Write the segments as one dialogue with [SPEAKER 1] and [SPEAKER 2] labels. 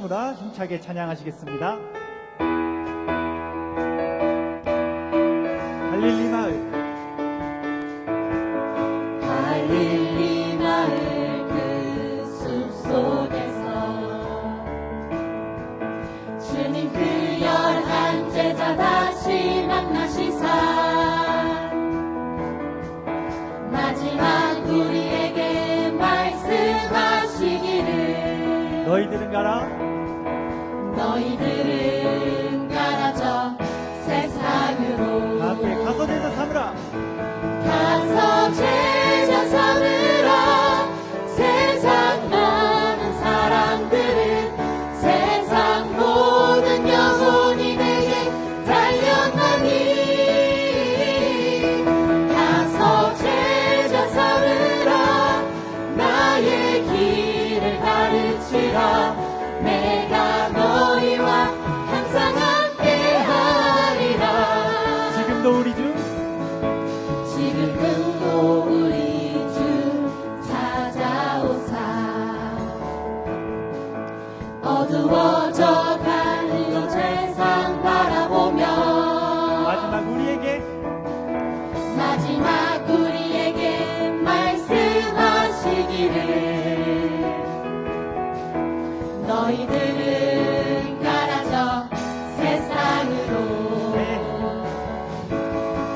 [SPEAKER 1] 사무라 힘차게 찬양하시겠습니다. 갈릴리 마을
[SPEAKER 2] 갈릴리 마을 그 숲속에서 주님 그 11 제자 다시 만나시사 마지막 우리에게 말씀하시기를
[SPEAKER 1] 너희들은 가라
[SPEAKER 2] 너희들은 가라 저 세상으로
[SPEAKER 1] 함께 가서 제자 삼으라
[SPEAKER 2] 가서 제자 삼으라 세상 많은 사람들은 세상 모든 영혼이 내게 달려나니 가서 제자 삼으라 나의 길을 가르치라 내가 너희와 항상 함께하리라
[SPEAKER 1] 지금도 우리 주
[SPEAKER 2] 지금도 우리 주 찾아오사 어두워져 가는 세상 바라보며
[SPEAKER 1] 마지막 우리에게
[SPEAKER 2] 말씀하시기를 너희들은 가라 저 세상으로
[SPEAKER 1] 네.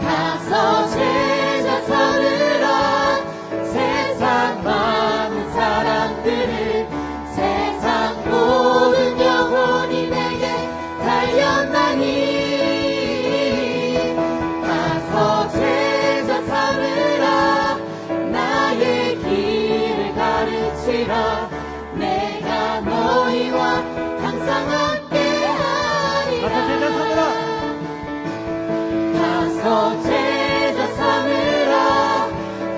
[SPEAKER 2] 가서 제자 삼으라 세상 많은 사람들을 세상 모든 영혼이 내게 달려나니 가서 제자 삼으라 나의 길을 가르치라 내가 너희와 항상 함께하리라
[SPEAKER 1] 가서 제자 삼으라
[SPEAKER 2] 가서 제자 삼으라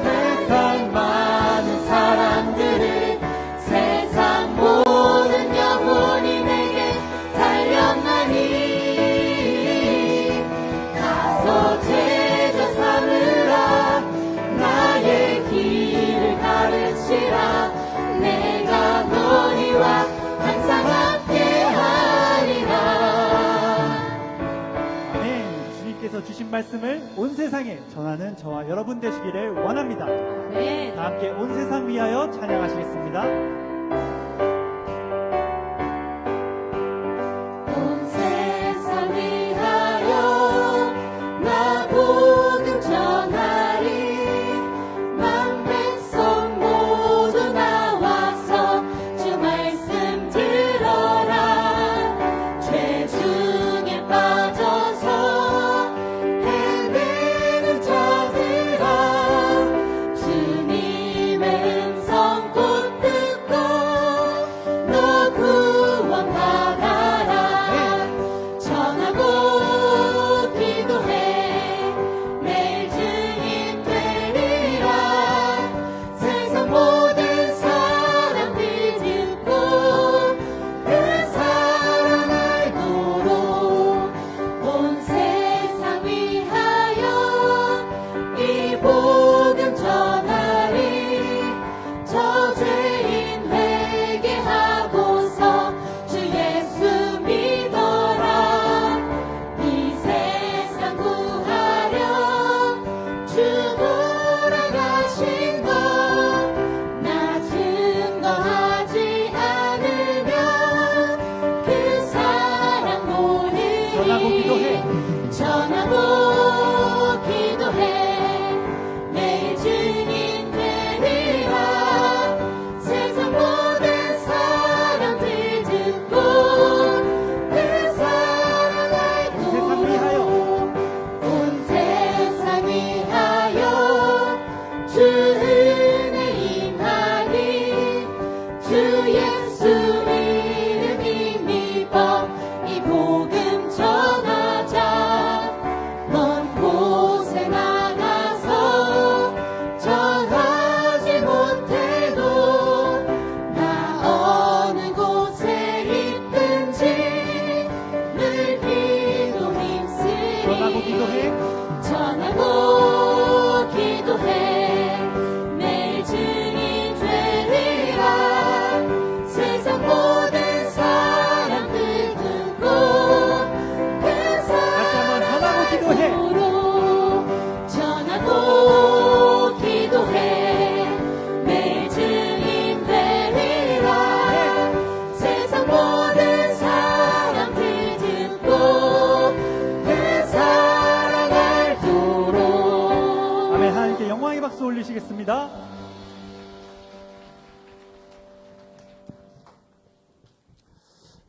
[SPEAKER 2] 세상 많은 사람들을 세상 모든 영혼이 내게 달려나니 가서 제자 삼으라 나의 길을 가르치라 내가 너희와 항상 함께하리라
[SPEAKER 1] 아멘. 주님께서 주신 말씀을 온 세상에 전하는 저와 여러분 되시기를 원합니다.
[SPEAKER 2] 네.
[SPEAKER 1] 다 함께 온 세상 위하여 찬양하시겠습니다.
[SPEAKER 2] 온 세상 위하여 나 복음 전하리 만 백성 모두 나와서 주 말씀 들어라 죄 중에 빠져서 헤매는 자들아 주님의 음성 곧 듣고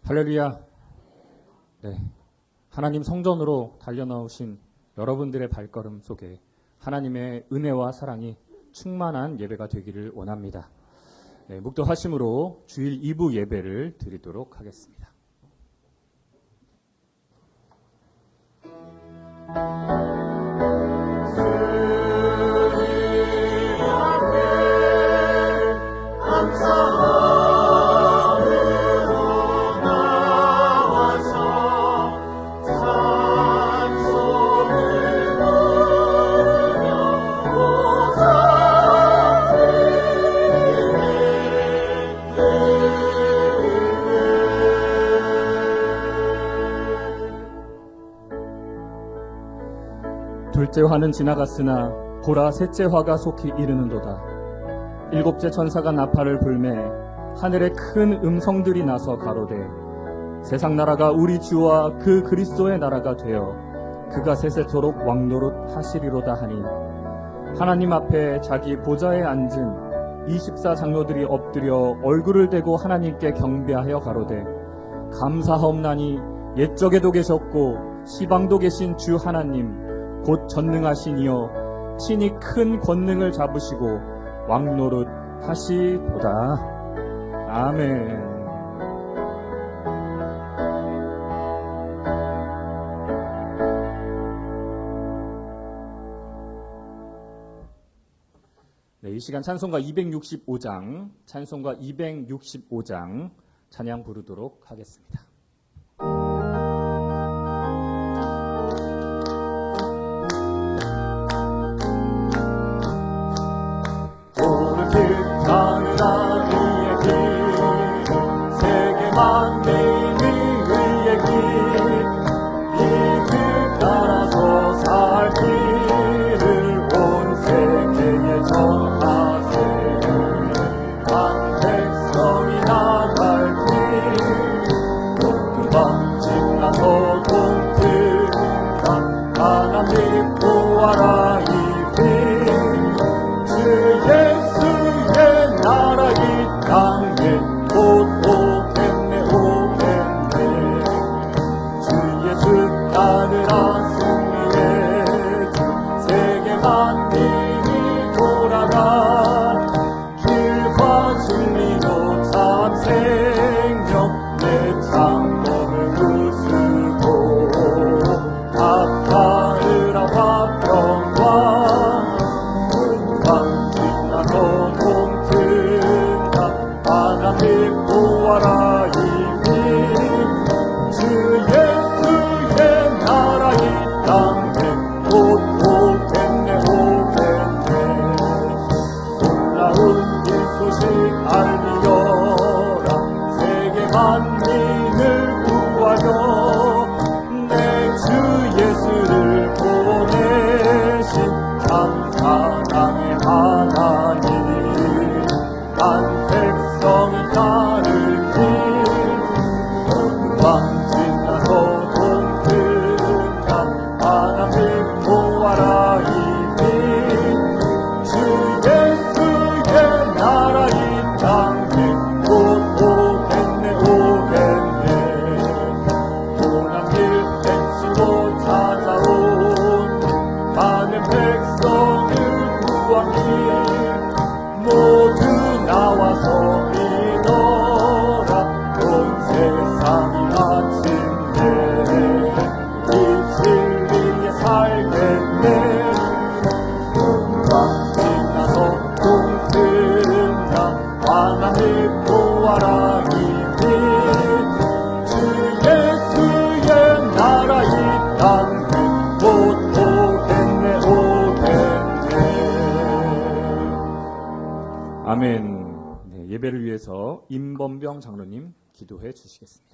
[SPEAKER 3] 할렐루야. 네. 하나님 성전으로 달려나오신 여러분들의 발걸음 속에 하나님의 은혜와 사랑이 충만한 예배가 되기를 원합니다. 네, 묵도하심으로 주일 2부 예배를 드리도록 하겠습니다. 둘째 화는 지나갔으나 보라 셋째 화가 속히 이르는도다. 일곱째 천사가 나팔을 불매 하늘에 큰 음성들이 나서 가로되 세상 나라가 우리 주와 그 그리스도의 나라가 되어 그가 세세토록 왕노릇 하시리로다 하니 하나님 앞에 자기 보좌에 앉은 24장로들이 엎드려 얼굴을 대고 하나님께 경배하여 가로되 감사하옵나니 옛적에도 계셨고 시방도 계신 주 하나님 곧 전능하신 이여 친히 큰 권능을 잡으시고 왕노릇 하시도다. 아멘. 네, 이 시간 찬송가 265장 찬양 부르도록 하겠습니다. 아멘. 네, 예배를 위해서 임범병 장로님 기도해 주시겠습니다.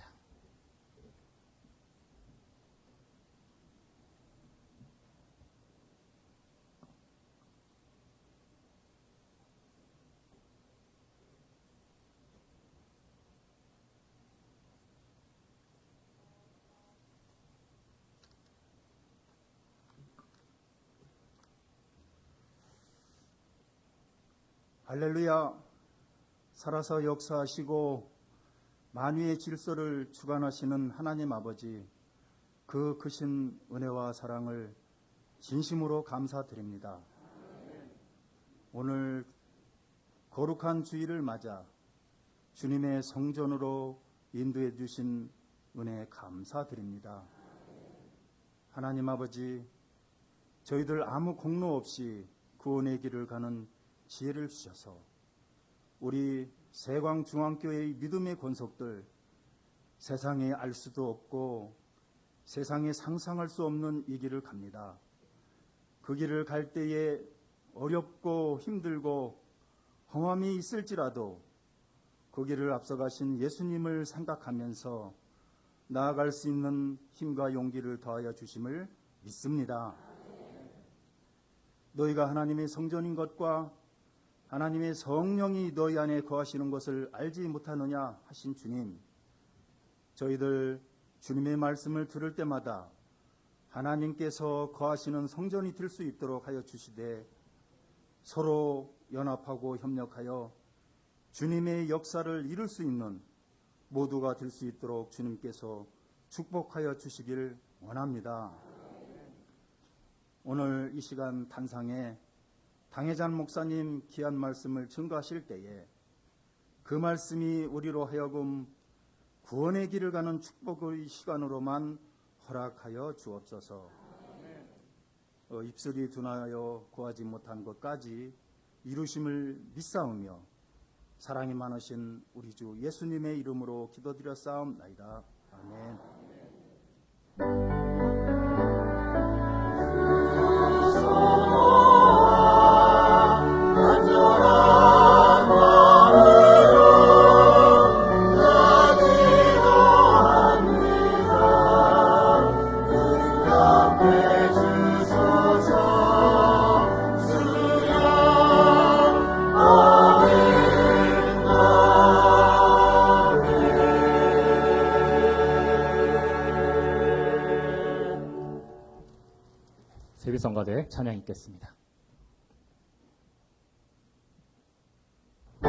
[SPEAKER 4] 할렐루야. 살아서 역사하시고 만유의 질서를 주관하시는 하나님 아버지, 그 크신 은혜와 사랑을 진심으로 감사드립니다. 오늘 거룩한 주일을 맞아 주님의 성전으로 인도해 주신 은혜 감사드립니다. 하나님 아버지, 저희들 아무 공로 없이 구원의 길을 가는 지혜를 주셔서 우리 세광중앙교회의 믿음의 권속들, 세상에 알 수도 없고 세상에 상상할 수 없는 이 길을 갑니다. 그 길을 갈 때에 어렵고 힘들고 험함이 있을지라도 그 길을 앞서가신 예수님을 생각하면서 나아갈 수 있는 힘과 용기를 더하여 주심을 믿습니다. 너희가 하나님의 성전인 것과 하나님의 성령이 너희 안에 거하시는 것을 알지 못하느냐 하신 주님, 저희들 주님의 말씀을 들을 때마다 하나님께서 거하시는 성전이 될 수 있도록 하여 주시되 서로 연합하고 협력하여 주님의 역사를 이룰 수 있는 모두가 될 수 있도록 주님께서 축복하여 주시길 원합니다. 오늘 이 시간 단상에 당회장 목사님 귀한 말씀을 증거하실 때에 그 말씀이 우리로 하여금 구원의 길을 가는 축복의 시간으로만 허락하여 주옵소서. 입술이 둔하여 구하지 못한 것까지 이루심을 믿사오며 사랑이 많으신 우리 주 예수님의 이름으로 기도드렸사옵나이다. 아멘.
[SPEAKER 3] 세비성가대 찬양 있겠습니다.
[SPEAKER 2] 주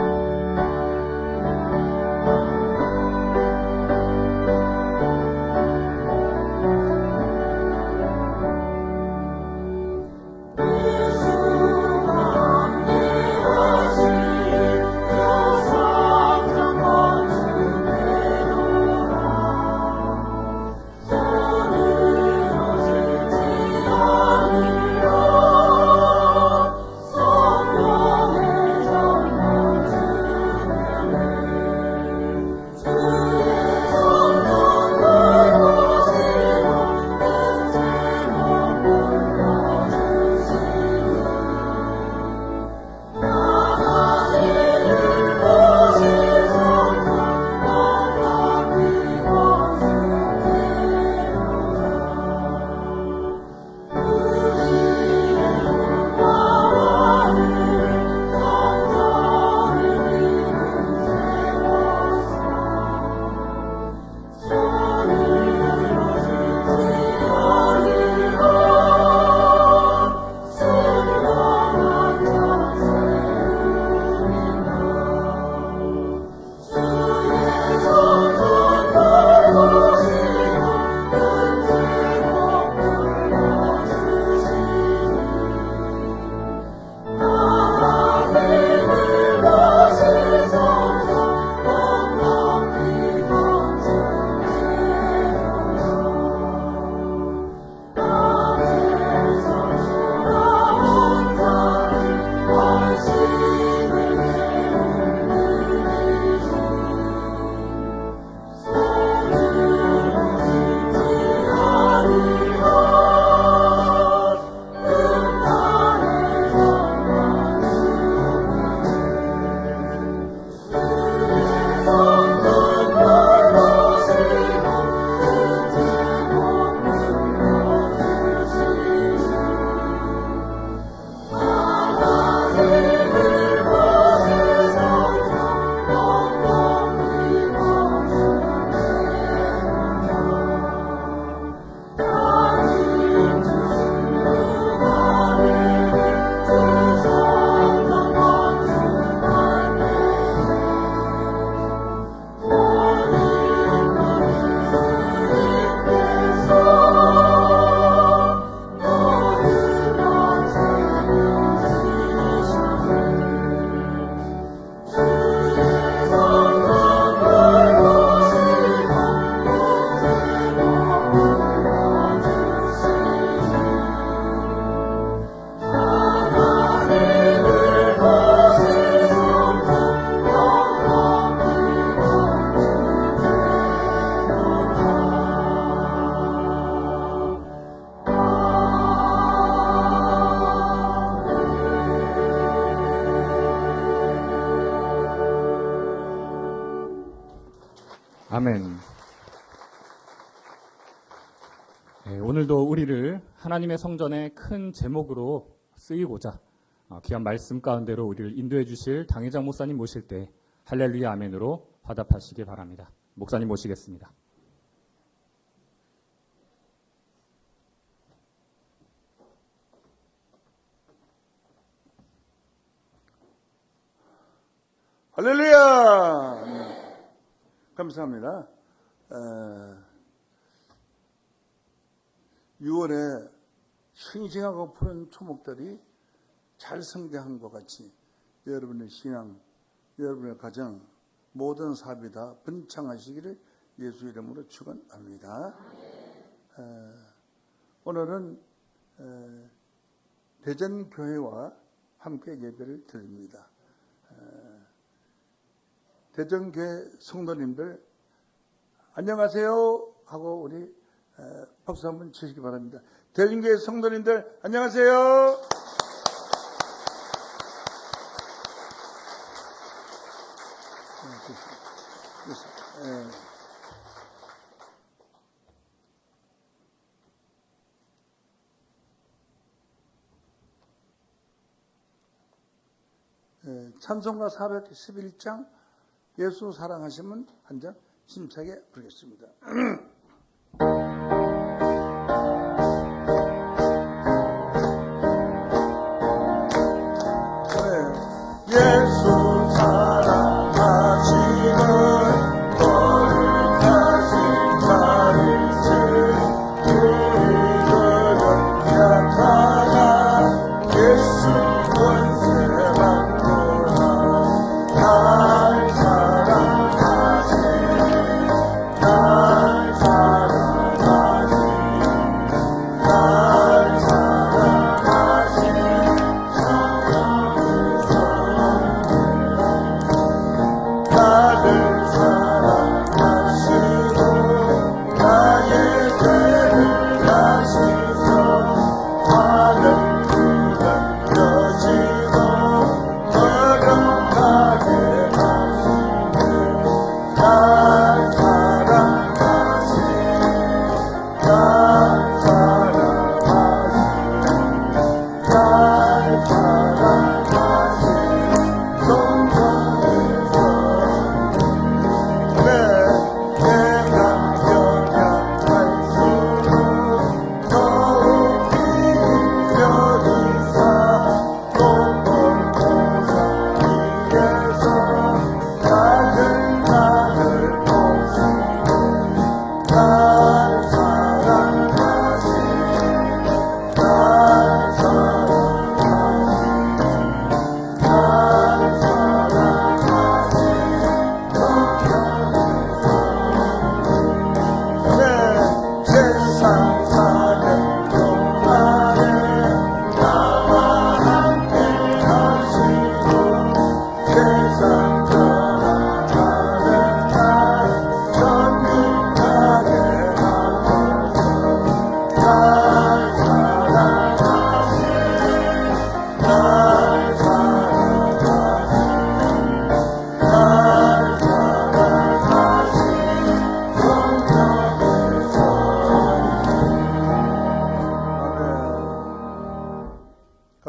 [SPEAKER 3] 아멘. 네, 오늘도 우리를 하나님의 성전의 큰 제목으로 쓰이고자 귀한 말씀 가운데로 우리를 인도해 주실 당회장 목사님 모실 때 할렐루야 아멘으로 화답하시기 바랍니다. 목사님 모시겠습니다.
[SPEAKER 5] 할렐루야! 네. 감사합니다. 6월에 싱싱하고 푸른 초목들이 잘 성장한 것 같이 여러분의 신앙, 여러분의 가정, 모든 사업이 다 번창하시기를 예수 이름으로 축원합니다. 오늘은 대전교회와 함께 예배를 드립니다. 대전교회 성도님들 안녕하세요 하고 우리 박수 한번 치시기 바랍니다. 대전교회 성도님들 안녕하세요. 찬송가 411장 예수 사랑하시면 한 장 힘차게 부르겠습니다. 예수 사랑하시는 거룩하신 자리신 우리들은 약하나 예수 권세만도나 날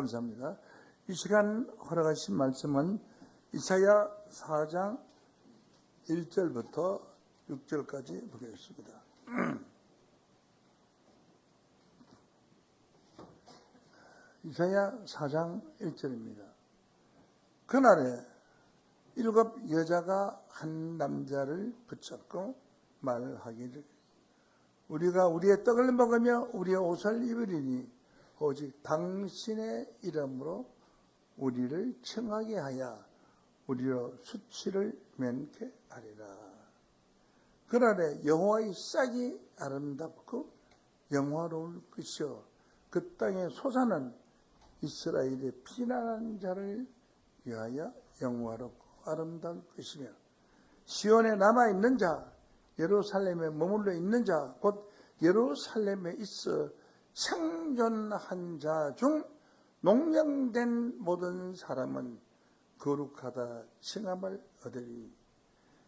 [SPEAKER 5] 감사합니다. 이 시간 허락하신 말씀은 이사야 4장 1절부터 6절까지 보겠습니다. 이사야 4장 1절입니다. 그날에 7 여자가 한 남자를 붙잡고 말하기를 우리가 우리의 떡을 먹으며 우리의 옷을 입으리니 오직 당신의 이름으로 우리를 청하게 하여 우리로 수치를 면케 하리라. 그날에 여호와의 싹이 아름답고 영화로울 것이요 그 땅의 소산은 이스라엘의 피난한 자를 위하여 영화롭고 아름다울 것이며 시온에 남아있는 자 예루살렘에 머물러 있는 자 곧 예루살렘에 있어 생존한 자 중 농양된 모든 사람은 거룩하다 칭함을 얻으리.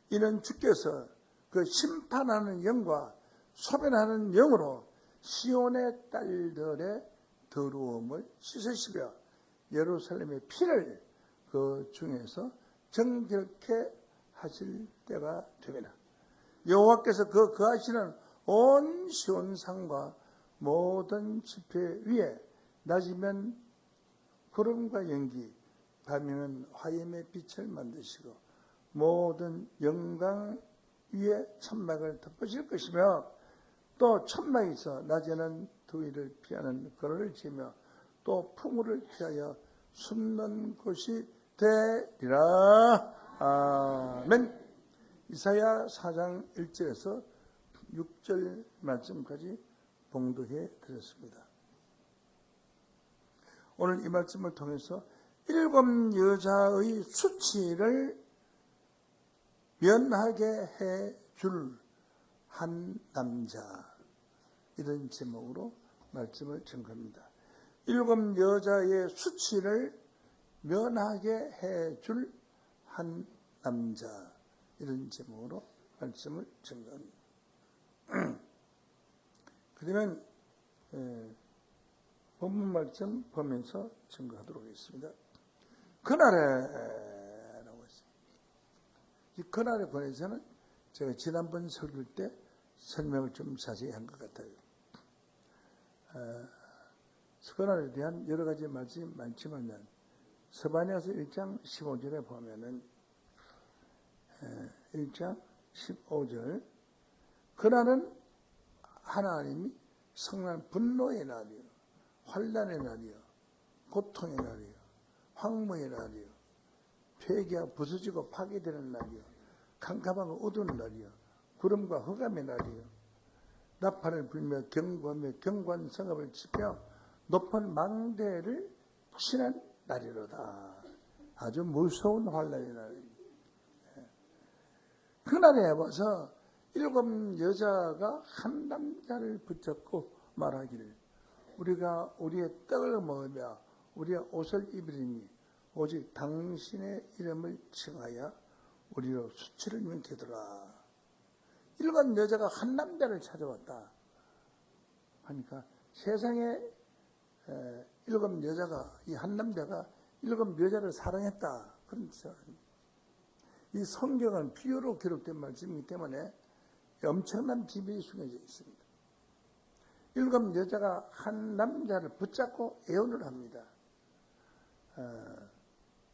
[SPEAKER 5] 이는 주께서 그 심판하는 영과 소변하는 영으로 시온의 딸들의 더러움을 씻으시며 예루살렘의 피를 그 중에서 정결케 하실 때가 되리라. 여호와께서 그 거하시는 온 시온산과 모든 지폐 위에 낮이면 구름과 연기, 밤이면 화염의 빛을 만드시고 모든 영광 위에 천막을 덮으실 것이며 또 천막에서 낮에는 더위를 피하는 거를 지며 또 풍우를 피하여 숨는 곳이 되리라. 아멘. 이사야 4장 1절에서 6절 말씀까지 봉독해 드렸습니다. 오늘 이 말씀을 통해서 7 여자의 수치를 면하게 해 줄 한 남자, 이런 제목으로 말씀을 전합니다. 7 여자의 수치를 면하게 해 줄 한 남자, 이런 제목으로 말씀을 전합니다. 그러면 본문 말씀 보면서 증거하도록 하겠습니다. 그날에라고 했습니다. 이 그날에 관해서는 제가 지난번 설교 때 설명을 좀 자세히 한 것 같아요. 그날에 대한 여러 가지 말씀이 많지만 스바냐서 1장 15절에 보면은 1장 15절 그날은 하나님이 성난 분노의 날이요, 환난의 날이요, 고통의 날이요, 황무의 날이요, 폐기가 부서지고 파괴되는 날이요, 캄캄하고 어두운 날이요, 구름과 흑암의 날이요, 나팔을 불며 경고하며 경관 성읍을 치며 높은 망대를 치는 날이로다. 아주 무서운 환난의 날입니다. 그날에 와서 7 여자가 한 남자를 붙잡고 말하기를 우리가 우리의 떡을 먹으며 우리의 옷을 입으리니 오직 당신의 이름을 칭하여 우리로 수치를 면케더라. 7 여자가 한 남자를 찾아왔다 하니까 세상에 7 여자가, 이 한 남자가 7 여자를 사랑했다, 그런 뜻입니다. 이 성경은 비유로 기록된 말씀이기 때문에 엄청난 비밀이 숨겨져 있습니다. 7 여자가 한 남자를 붙잡고 애원을 합니다.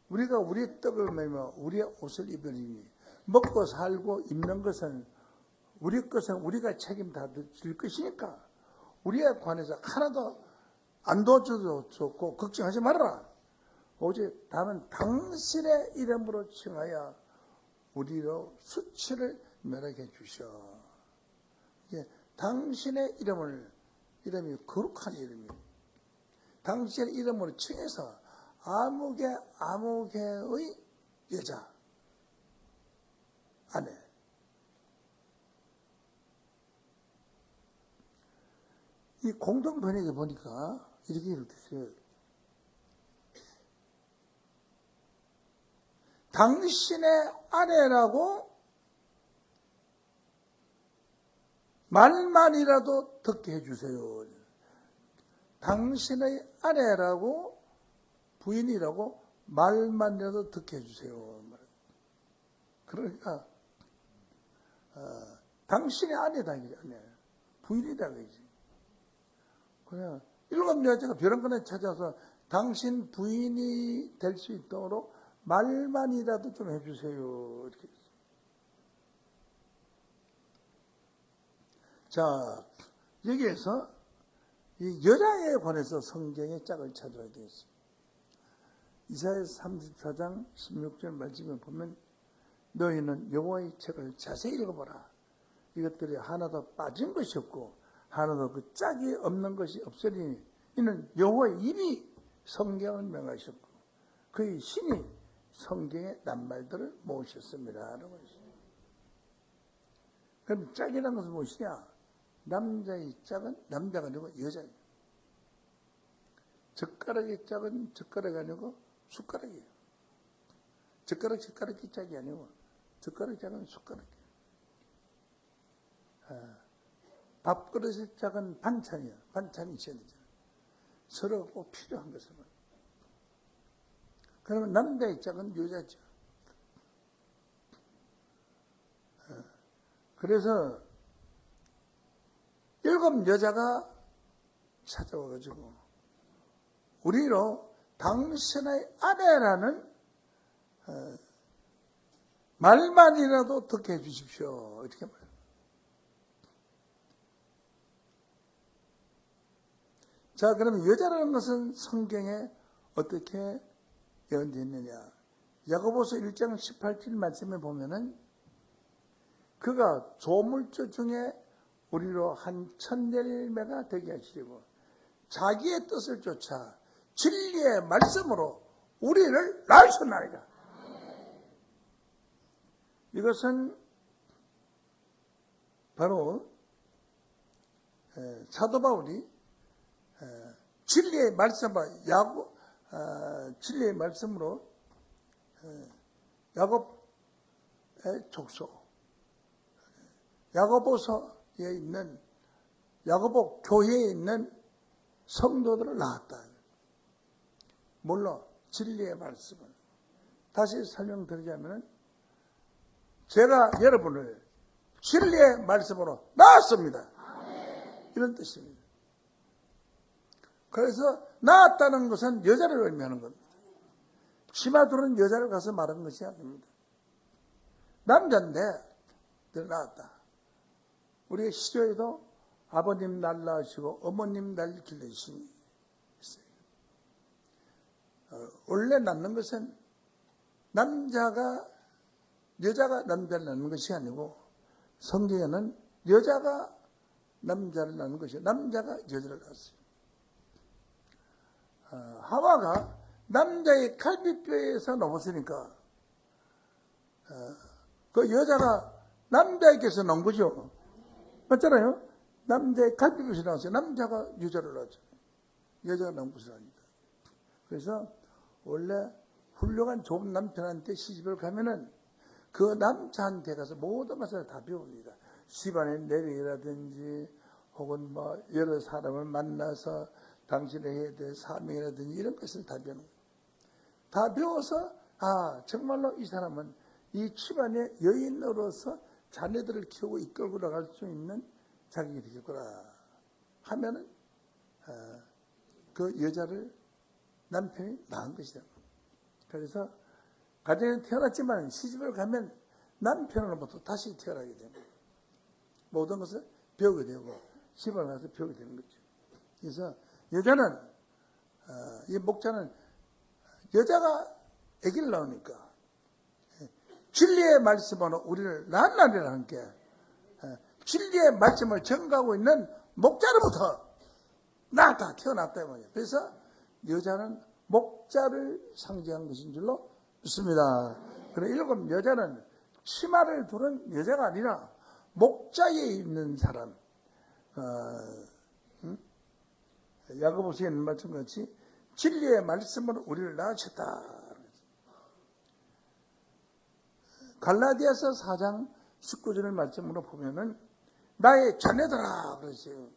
[SPEAKER 5] 우리가 우리의 떡을 먹으며 우리의 옷을 입으리니 먹고 살고 입는 것은 우리 것은 우리가 책임 다 질 것이니까 우리에 관해서 하나도 안 도와줘도 좋고 걱정하지 말아라. 오직 다만 당신의 이름으로 칭하여 우리로 수치를 면하게 해주셔. 당신의 이름이 거룩한 이름이에요. 당신의 이름으로 칭해서 아무개의 여자, 아내. 이 공동 번역에 보니까 이렇게 이렇듯어요. 당신의 아내라고 말만이라도 듣게 해주세요. 당신의 아내라고 부인이라고 말만이라도 듣게 해주세요. 그러니까 당신의 아내다, 아내. 부인이다, 그지. 그냥 7 여자가 벼랑간에 찾아서 당신 부인이 될 수 있도록 말만이라도 좀 해주세요. 이렇게. 자, 여기에서 이 여자에 관해서 성경의 짝을 찾아야 되겠습니다. 이사야 34장 16절 말씀을 보면 너희는 여호와의 책을 자세히 읽어보라. 이것들이 하나도 빠진 것이 없고 하나도 그 짝이 없는 것이 없으니 이는 여호와의 입이 성경을 명하셨고 그의 신이 성경의 낱말들을 모으셨습니다. 그럼 짝이라는 것은 무엇이냐? 남자의 짝은 남자가 아니고 여자예요. 젓가락의 짝은 젓가락이 아니고 숟가락이에요. 젓가락이 짝이 아니고 젓가락 짝은 숟가락이에요. 밥그릇의 짝은 반찬이야. 반찬이 있어야 되잖아. 서로 꼭 필요한 것을. 그러면 남자의 짝은 여자죠. 그래서 7 여자가 찾아와가지고 우리로 당신의 아내라는 말만이라도 듣게 해주십시오. 이렇게 말해요. 자, 그러면 여자라는 것은 성경에 어떻게 예언되어 있느냐. 야고보서 1장 18절 말씀에 보면은 그가 조물주 중에 우리로 한 천열매가 되게 하시려고 자기의 뜻을 쫓아 진리의 말씀으로 우리를 낳으셨나이다. 이것은 바로 사도 바울이 진리의 말씀과 진리의 말씀으로 야곱의 족속, 야고보서에 있는 야고보 교회에 있는 성도들을 낳았다. 물론 진리의 말씀을 다시 설명드리자면 제가 여러분을 진리의 말씀으로 낳았습니다. 이런 뜻입니다. 그래서 낳았다는 것은 여자를 의미하는 겁니다. 치마 두른 여자를 가서 말한 것이 아닙니다. 남자인데 늘 낳았다. 우리가 시조에도 아버님 날 낳으시고 어머님 날 길러주시니 있어요. 원래 낳는 것은 여자가 남자를 낳는 것이 아니고 성경에는 여자가 남자를 낳는 것이고 남자가 여자를 낳았어요. 하와가 남자의 갈비뼈에서 넘었으니까 그 여자가 남자에게서 나온 거죠. 맞잖아요. 남자의 갈비뼈에서 나왔어요. 남자가 여자를 낳았죠. 여자가 나온 것은 아니다. 그래서 원래 훌륭한 좋은 남편한테 시집을 가면은 그 남자한테 가서 모든 것을 다 배웁니다. 집안의 내력이라든지 혹은 뭐 여러 사람을 만나서 당신의 해야 될 사명이라든지 이런 것을 다 배우는 거예요. 다 배워서 정말로 이 사람은 이 집안의 여인으로서 자녀들을 키우고 이끌고 나갈 수 있는 자격이 되겠구나 하면은 그 여자를 남편이 낳은 것이다. 그래서 가정에 태어났지만 시집을 가면 남편으로부터 다시 태어나게 됩니다. 모든 것을 배우게 되고 집을 가서 배우게 되는 거죠. 그래서 여자는 이 목자는 여자가 아기를 낳으니까 진리의 말씀으로 우리를 낳으리라 함께 진리의 말씀을 전가하고 있는 목자로부터 낳았다 태어났다 말이에요. 그래서 여자는 목자를 상징한 것인 줄로 믿습니다. 그래 7 여자는 치마를 두른 여자가 아니라 목자에 있는 사람. 야고보서에 있는 말씀같이 진리의 말씀으로 우리를 낳으셨다. 갈라디아서 4장 19절의 말씀으로 보면은 나의 자녀들아 그러세요.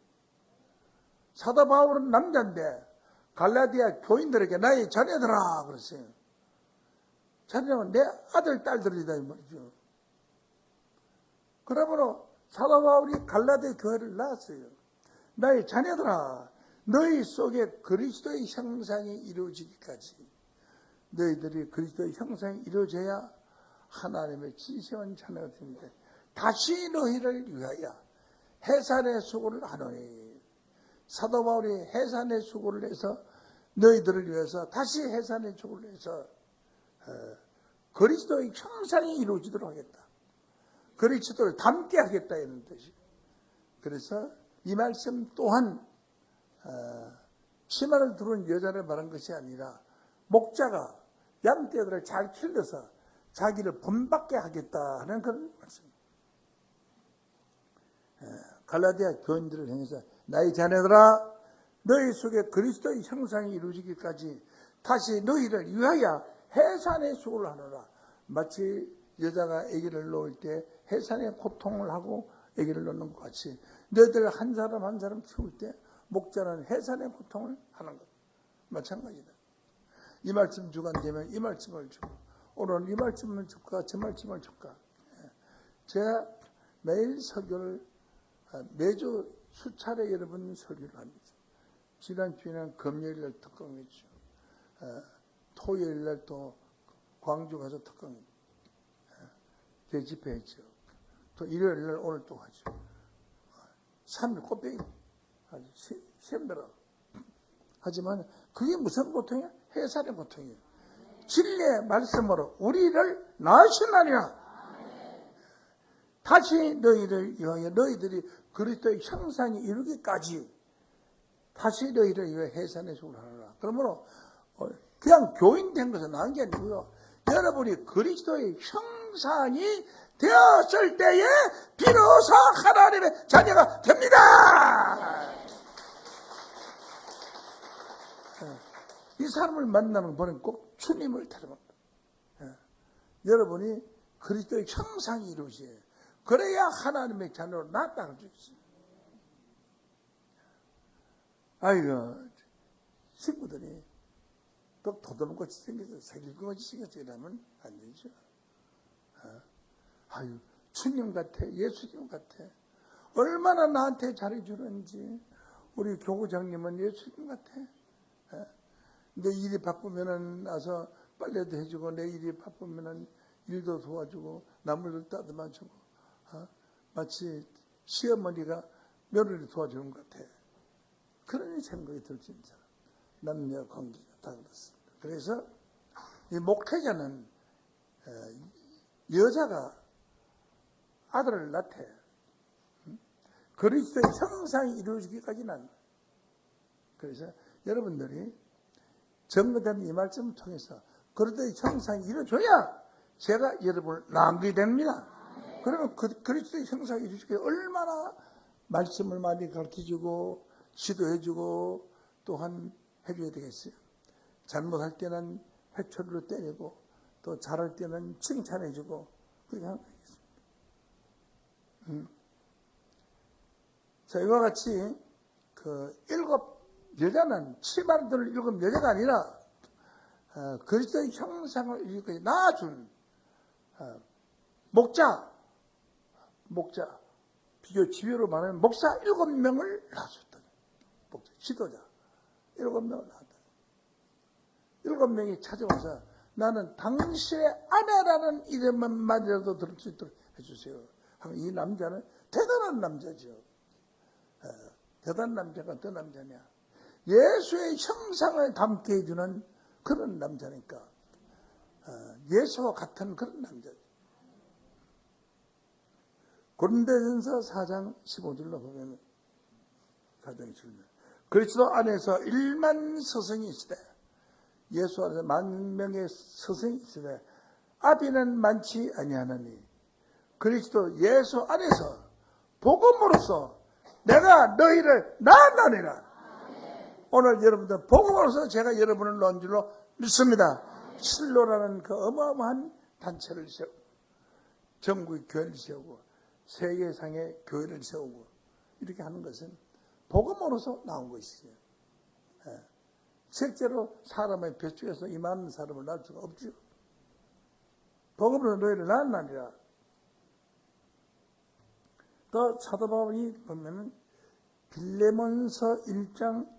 [SPEAKER 5] 사도 바울은 남자인데 갈라디아 교인들에게 나의 자녀들아 그러세요. 자녀는 내 아들 딸들이다 이 말이죠. 그러므로 사도 바울이 갈라디아 교회를 낳았어요. 나의 자녀들아 너희 속에 그리스도의 형상이 이루어지기까지 너희들이 그리스도의 형상이 이루어져야 하나님의 지시한 자녀가 됩니다. 다시 너희를 위하여 해산의 수고를 하노니 사도 바울이 해산의 수고를 해서 너희들을 위해서 다시 해산의 수고를 해서 그리스도의 형상이 이루어지도록 하겠다. 그리스도를 닮게 하겠다 이런 뜻이에요. 그래서 이 말씀 또한 치마를 두른 여자를 말한 것이 아니라 목자가 양떼들을 잘 길러서 자기를 본받게 하겠다 하는 그런 말씀입니다. 갈라디아 교인들을 향해서 나의 자녀들아 너희 속에 그리스도의 형상이 이루어지기까지 다시 너희를 위하여 해산의 수고를 하노라. 마치 여자가 아기를 놓을 때 해산의 고통을 하고 아기를 낳는 것 같이 너희들 한 사람 한 사람 키울 때 목자는 해산의 고통을 하는 것 마찬가지다. 이 말씀 주간 되면 이 말씀을 주고 오늘 이 말씀을 줄까 저 말씀을 줄까. 제가 매일 설교를 매주 수차례 여러분 설교를 합니다. 지난 주에는 금요일날 특강했죠. 토요일날 또 광주 가서 특강 대집회했죠. 또 일요일날 오늘 또 하죠. 3일 꽃배기 아주 힘들어. 하지만 그게 무슨 고통이야? 해산의 고통이에요. 진리의 말씀으로 우리를 낳으시나니라. 다시 너희를 위하여 너희들이 그리스도의 형상이 이루기까지 다시 너희를 위하여 해산의 속을 하노라. 그러므로 그냥 교인 된 것은 나은 게 아니고요. 여러분이 그리스도의 형상이 되었을 때에 비로소 하나님의 자녀가 됩니다. 이 사람을 만나는 분은 꼭 주님을 닮았다. 여러분이 그리스도의 형상이 이루어져요. 그래야 하나님의 자녀로 낳았다는 줄 있어요. 아이고, 친구들이 또 도둑같이 생겨서 새길것같이 생겨서 이러면 안 되죠. 아유, 주님 같아, 예수님 같아. 얼마나 나한테 잘해주는지. 우리 교구장님은 예수님 같아. 내 일이 바쁘면은 나서 빨래도 해주고, 내 일이 바쁘면은 일도 도와주고, 나물도 따듬어주고, 마치 시어머니가 며느리 도와주는 것 같아. 그런 생각이 들 진짜. 남녀 관계가 다 그렇습니다. 그래서 이 목회자는 여자가 아들을 낳대. 그리스도의 형상이 이루어지기까지는. 그래서 여러분들이 정거된 이 말씀을 통해서 그리스도의 형상이 이루어져야 제가 여러분을 낳게 됩니다. 그러면 그리스도의 형상이 이루어지기 얼마나 말씀을 많이 가르쳐주고 지도해주고 또한 해줘야 되겠어요. 잘못할 때는 회초리로 때리고 또 잘할 때는 칭찬해주고 그렇게 하면 되겠습니다. 자, 이와 같이 그 7 여자는 치마를 들을 7 여자가 아니라 그리스도의 형상을 이루기까지 낳아준 목자 지표로 말하면 목사 7명을 낳아줬다. 목자 지도자 7명을 낳았다. 7명이 찾아와서 나는 당신의 아내라는 이름만이라도 들을 수 있도록 해주세요. 이 남자는 대단한 남자죠. 대단한 남자가 어떤 남자냐? 예수의 형상을 담게 해주는 그런 남자니까. 예수와 같은 그런 남자죠. 고린도전서 4장 15절로 보면 그리스도 안에서 1만 서성이 있으되 예수 안에서 10,000명의 서성이 있으되 아비는 많지 아니하나니 그리스도 예수 안에서 복음으로써 내가 너희를 낳았나니라. 오늘 여러분들 복음으로써 제가 여러분을 낳은 줄로 믿습니다. 실로라는 그 어마어마한 단체를 세우고 전국의 교회를 세우고 세계상의 교회를 세우고 이렇게 하는 것은 복음으로서 나온 것이죠. 실제로 사람의 뱃속에서 이만한 사람을 낳을 수가 없죠. 복음으로 너희를 낳았나니라. 또 사도 바울이 보면은 빌레몬서 1장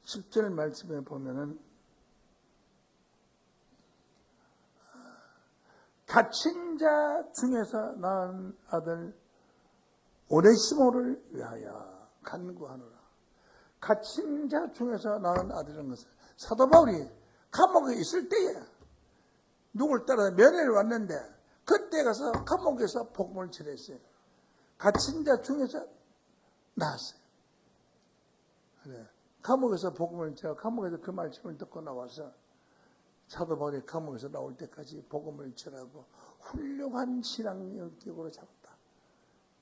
[SPEAKER 5] 10절 말씀에 보면은 갇힌 자 중에서 낳은 아들 오네시모를 위하여 간구하노라. 갇힌 자 중에서 낳은 아들인 것은 사도 바울이 감옥에 있을 때에 누굴 따라 면회를 왔는데 그때 가서 감옥에서 복음을 전했어요. 갇힌 자 중에서 나왔어요. 그래. 감옥에서 복음을 전하고 감옥에서 그 말씀을 듣고 나와서 사도 바울이 감옥에서 나올 때까지 복음을 전하고 훌륭한 신앙력으로 잡았다.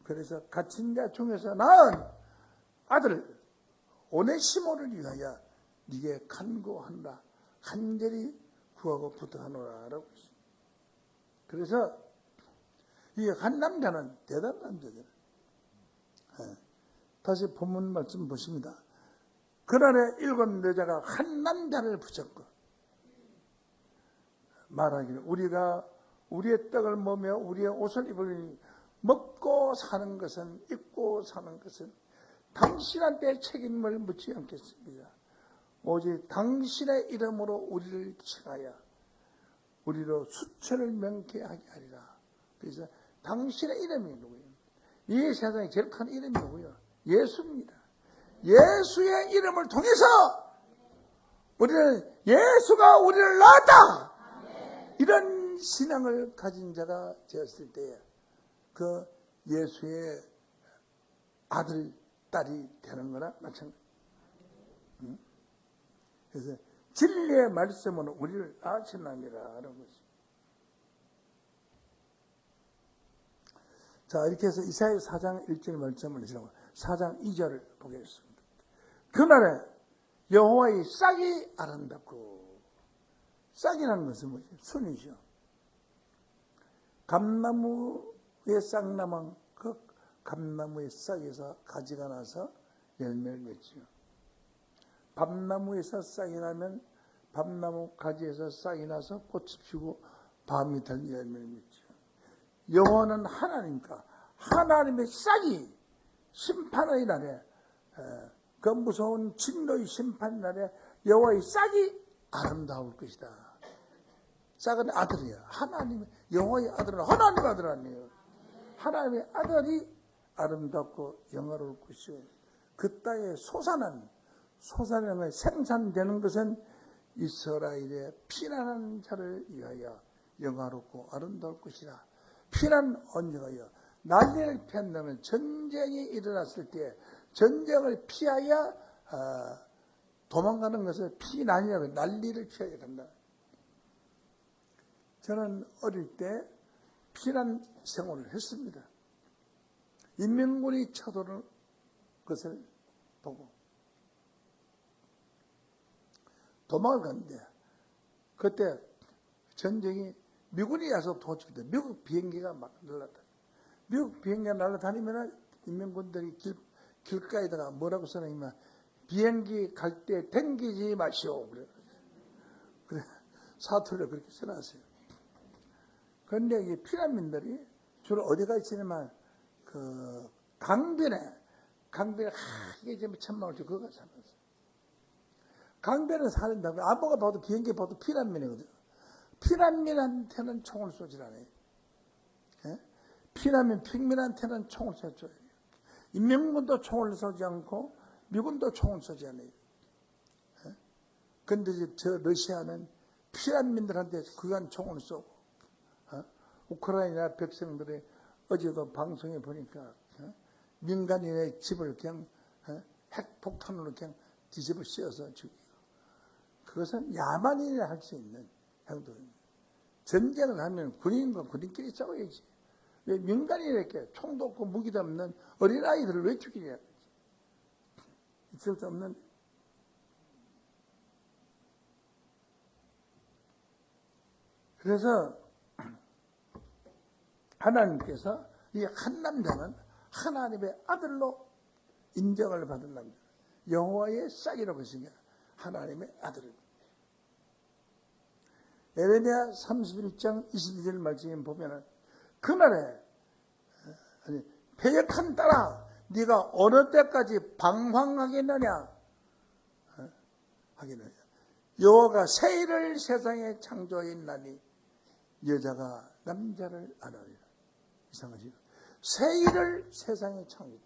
[SPEAKER 5] 그래서 갇힌 자 중에서 낳은 아들 오네시모를 위하여 네게 간구하노라. 간절히 구하고 부탁하노라라고 했습니다. 그래서 이 한 남자는 대단한 남자잖아요. 다시 본문 말씀 보십니다. 그날에 7 여자가 한 남자를 붙잡고 말하기를 우리가 우리의 떡을 먹으며 우리의 옷을 입으니 먹고 사는 것은 입고 사는 것은 당신한테 책임을 묻지 않겠습니다. 오직 당신의 이름으로 우리를 칭하여 우리로 수천을 명케하게 하리라. 그래서 당신의 이름이 누구예요? 이 세상에 제일 큰 이름이 누구예요? 예수입니다. 예수의 이름을 통해서 우리는 예수가 우리를 낳았다. 이런 신앙을 가진 자가 되었을 때에 그 예수의 아들, 딸이 되는 거나 마찬가지. 그래서 진리의 말씀으로 우리를 낳으시나니라 라는 것입니다. 자, 이렇게 해서 이사야 4장 1절 말씀을 지나고 4장 2절을 보겠습니다. 그날에 여호와의 싹이 아름답고, 싹이라는 것은 뭐죠? 순이죠. 감나무의 싹나만 그 감나무의 싹에서 가지가 나서 열매를 맺지요. 밤나무에서 싹이 나면 밤나무 가지에서 싹이 나서 꽃이 피고 밤이 될 열매를 맺지요. 여호와는 하나님과 하나님의 싹이 심판의 날에 그 무서운 진노의 심판 날에 여호와의 싹이 아름다울 것이다. 싹은 아들이야. 하나님 여호와의 아들은 하나님의 아들 아니에요. 하나님의 아들이 아름답고 영화로울 것이요. 그 땅에 솟아나는 생산되는 것은 이스라엘의 피난한 자를 위하여 영화롭고 아름다울 것이라. 피난 언제가요? 난리를 피한다면 전쟁이 일어났을 때 전쟁을 피하여 도망가는 것을 피난이라고 해요. 난리를 피하여 간다. 저는 어릴 때 피난 생활을 했습니다. 인민군이 쳐들어오는 것을 보고 도망을 갔는데 그때 전쟁이 미군이 와서 도착돼 미국 비행기가 막 날아다니. 미국 비행기가 날아다니면 인민군들이 길가에다가 뭐라고 써냐면 비행기 갈 때 댕기지 마시오. 그래 사투리를 그렇게 써놨어요. 그런데 이 피난민들이 주로 어디가 있냐면 그 강변에 이게 지금 천막을 주 그거 살았어요. 강변에 사는다고 아무가 봐도 비행기 봐도 피난민이거든요. 피난민한테는 총을 쏘질 않아요. 예? 피난민 핑민한테는 총을 쏘죠. 인민군도 총을 쏘지 않고 미군도 총을 쏘지 않아요. 그런데 저 러시아는 피난민들한테 그간 총을 쏘고 우크라이나 백성들의 어제도 방송에 보니까 민간인의 집을 그냥 핵폭탄으로 그냥 뒤집어 씌워서 죽이고 그것은 야만인이 할 수 있는 행동입니다. 전쟁을 하면 군인과 군인끼리 싸워야지. 왜 민간인에게 총도 없고 무기도 없는 어린아이들을 왜 죽이냐. 있을 수 없는. 그래서 하나님께서 이 한 남자는 하나님의 아들로 인정을 받은 남자. 여호와의 싹이라고 하시냐. 하나님의 아들입니다. 에레미야 31장 22절 말씀에 보면은 그날에 패역한 딸아 네가 어느 때까지 방황하겠느냐 하기는 여호와가 새 일을 세상에 창조했나니 여자가 남자를 안하리라. 이상하시죠? 새 일을 세상에 창조.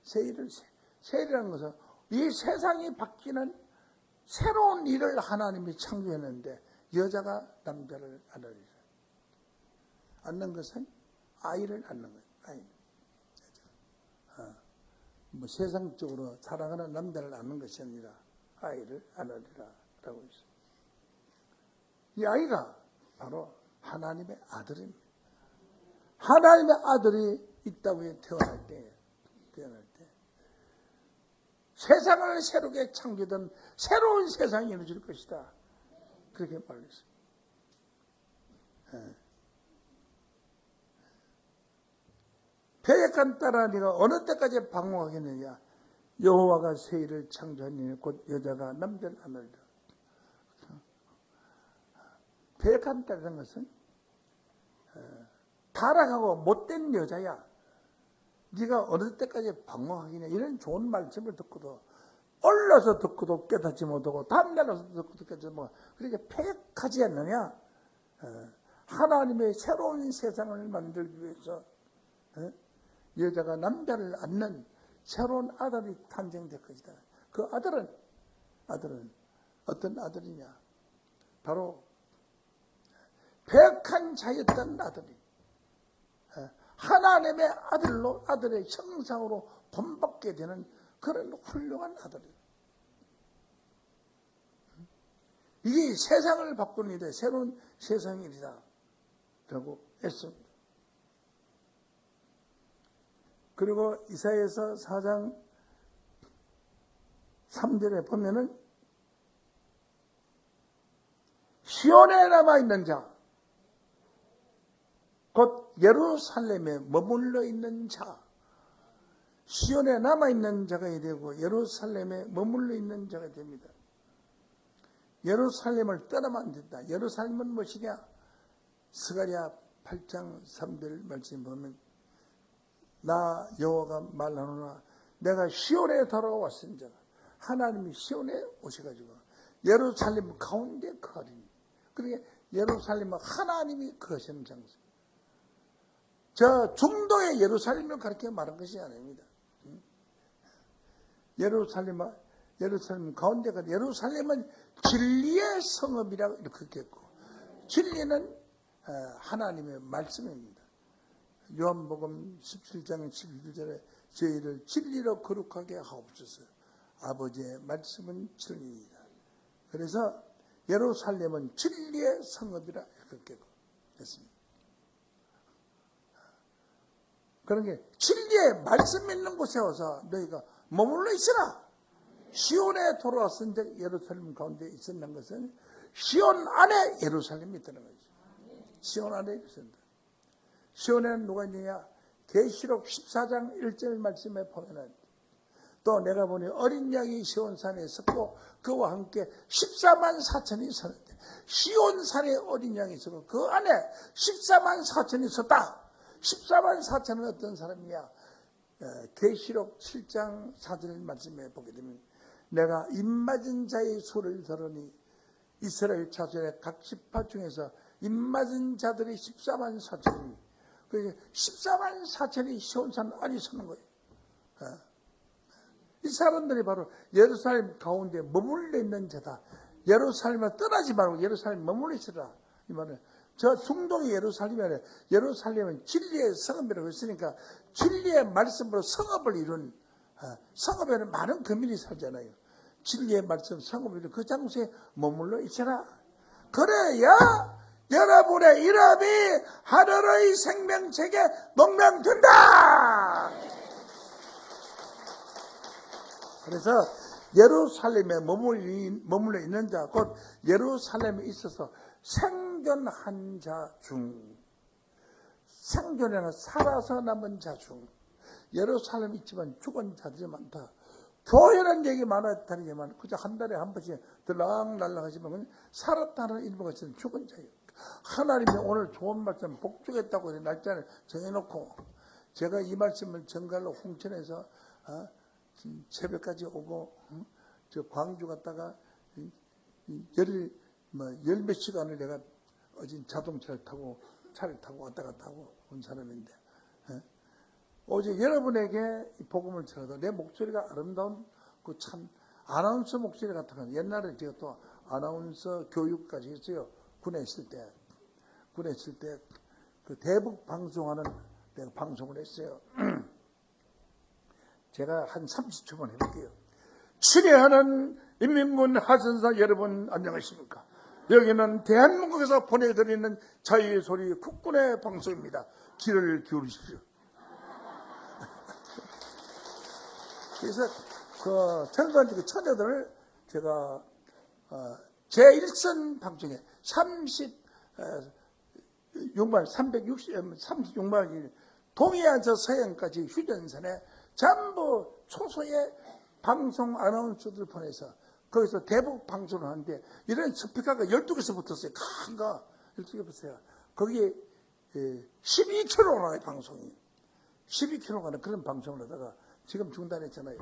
[SPEAKER 5] 새 일이라는 것은 이 세상이 바뀌는 새로운 일을 하나님이 창조했는데 여자가 남자를 안으리라. 안는 것은 아이를 낳는 거예요. 아이. 뭐 세상적으로 사랑하는 남자를 낳는 것이 아니라 아이를 안으리라 라고 했어요. 이 아이가 바로 하나님의 아들입니다. 하나님의 아들이 이 땅에 태어날 때 세상을 새롭게 창조된 새로운 세상이 이루어질 것이다. 그렇게 말했습니다. 패역한 딸아 네가 어느 때까지 방황하겠느냐. 여호와가 세일을 창조하니 곧 여자가 남자를 하느니라. 패역한 딸이라는 것은 타락하고 못된 여자야. 네가 어느 때까지 방황하겠냐. 이런 좋은 말씀을 듣고도 올라서 듣고도 깨닫지 못하고 담내려서 듣고도 깨닫지 못하고 그렇게 패역하지 않느냐. 하나님의 새로운 세상을 만들기 위해서 여자가 남자를 안는 새로운 아들이 탄생될 것이다. 그 아들은 어떤 아들이냐. 바로 패역한 자였던 아들이 하나님의 아들로 아들의 형상으로 본받게 되는 그런 훌륭한 아들이에요. 이게 세상을 바꾸는 일이다. 새로운 세상이다. 라고 했습니다. 그리고 이사야서 4장 3절에 보면은 시온에 남아있는 자, 곧 예루살렘에 머물러 있는 자, 시온에 남아있는 자가 되고 예루살렘에 머물러 있는 자가 됩니다. 예루살렘을 떠나면 안 된다. 예루살렘은 무엇이냐? 스가랴 8장 3절 말씀 보면 나 여호와가 말하노라 내가 시온에 돌아왔으니라. 하나님이 시온에 오셔가지고 예루살렘 가운데 거하리니. 그러니까 예루살렘은 하나님이 거하시는 장소. 저 중동의 예루살렘을 가르쳐 말한 것이 아닙니다. 예루살렘 가운데가 예루살렘은 진리의 성읍이라고 이렇게 했고 진리는 하나님의 말씀입니다. 요한복음 17장 11절에 저희를 진리로 거룩하게 하옵소서. 아버지의 말씀은 진리이다. 그래서 예루살렘은 진리의 성읍이라 그렇게 했습니다. 그런 게 진리의 말씀 있는 곳에 와서 너희가 머물러 있으라. 시온에 돌아왔은 적 예루살렘 가운데 있었는 것은 시온 안에 예루살렘이 있다는 거죠. 시온 안에 있습니다. 시온에는 누가 있느냐? 계시록 14장 1절 말씀에 보면은 또 내가 보니 어린 양이 시온산에 섰고 그와 함께 14만 4천이 섰는데 시온산에 어린 양이 있었고 그 안에 14만 4천이 섰다. 14만 4천은 어떤 사람이냐? 계시록 7장 4절 말씀에 보게 되면 내가 입맞은 자의 소리를 들으니 이스라엘 자손의 각 지파 중에서 입맞은 자들이 14만 4천이 그래서 14만 4천이 시온산 안에 서는 거예요. 이 사람들이 바로 예루살렘 가운데 머물러 있는 자다. 예루살렘을 떠나지 말고 예루살렘 머물러 있으라. 이 말은 저 중동의 예루살렘이 아니라 예루살렘은 진리의 성읍이라고 했으니까 진리의 말씀으로 성읍을 이룬 성읍에는 많은 거민이 살잖아요. 진리의 말씀 성읍을 이룬 그 장소에 머물러 있으라. 그래야 여러분의 이름이 하늘의 생명책에 농명된다. 그래서 예루살렘에 머물러 있는 자, 곧 예루살렘에 있어서 생존한 자 중, 생존에는 살아서 남은 자 중, 예루살렘에 있지만 죽은 자들이 많다. 교회는 얘기 많았다니지만 그저 한 달에 한 번씩 들락날락 하지만 살았다는 일부가 있으면 죽은 자예요. 하나님이 오늘 좋은 말씀 복주겠다고 날짜를 정해놓고 제가 이 말씀을 정갈로 홍천에서 새벽까지 오고 저 광주 갔다가 열 몇 시간을 내가 어진 자동차를 타고 차를 타고 왔다 갔다 하고 온 사람인데 오직 여러분에게 이 복음을 전하다 내 목소리가 아름다운 그 참 아나운서 목소리 같은 건 옛날에 제가 또 아나운서 교육까지 했어요. 군에 있을 때 그 대북 방송하는 내가 방송을 했어요. 제가 한 30초만 해볼게요. 친애하는 인민군 하선사 여러분 안녕하십니까? 여기는 대한민국에서 보내드리는 자유의 소리 국군의 방송입니다. 귀를 기울이십시오. 그래서 그 철거한 처녀들을 제가 제1선 방송에 36만 동해에서 서해안까지 휴전선에 전부 초소의 방송 아나운서들 보내서 거기서 대북 방송을 하는데 이런 스피커가 12개서 붙었어요. 큰 거 12개 붙어요. 거기에 12km 나와요, 방송이. 12km 가는 그런 방송을 하다가 지금 중단했잖아요.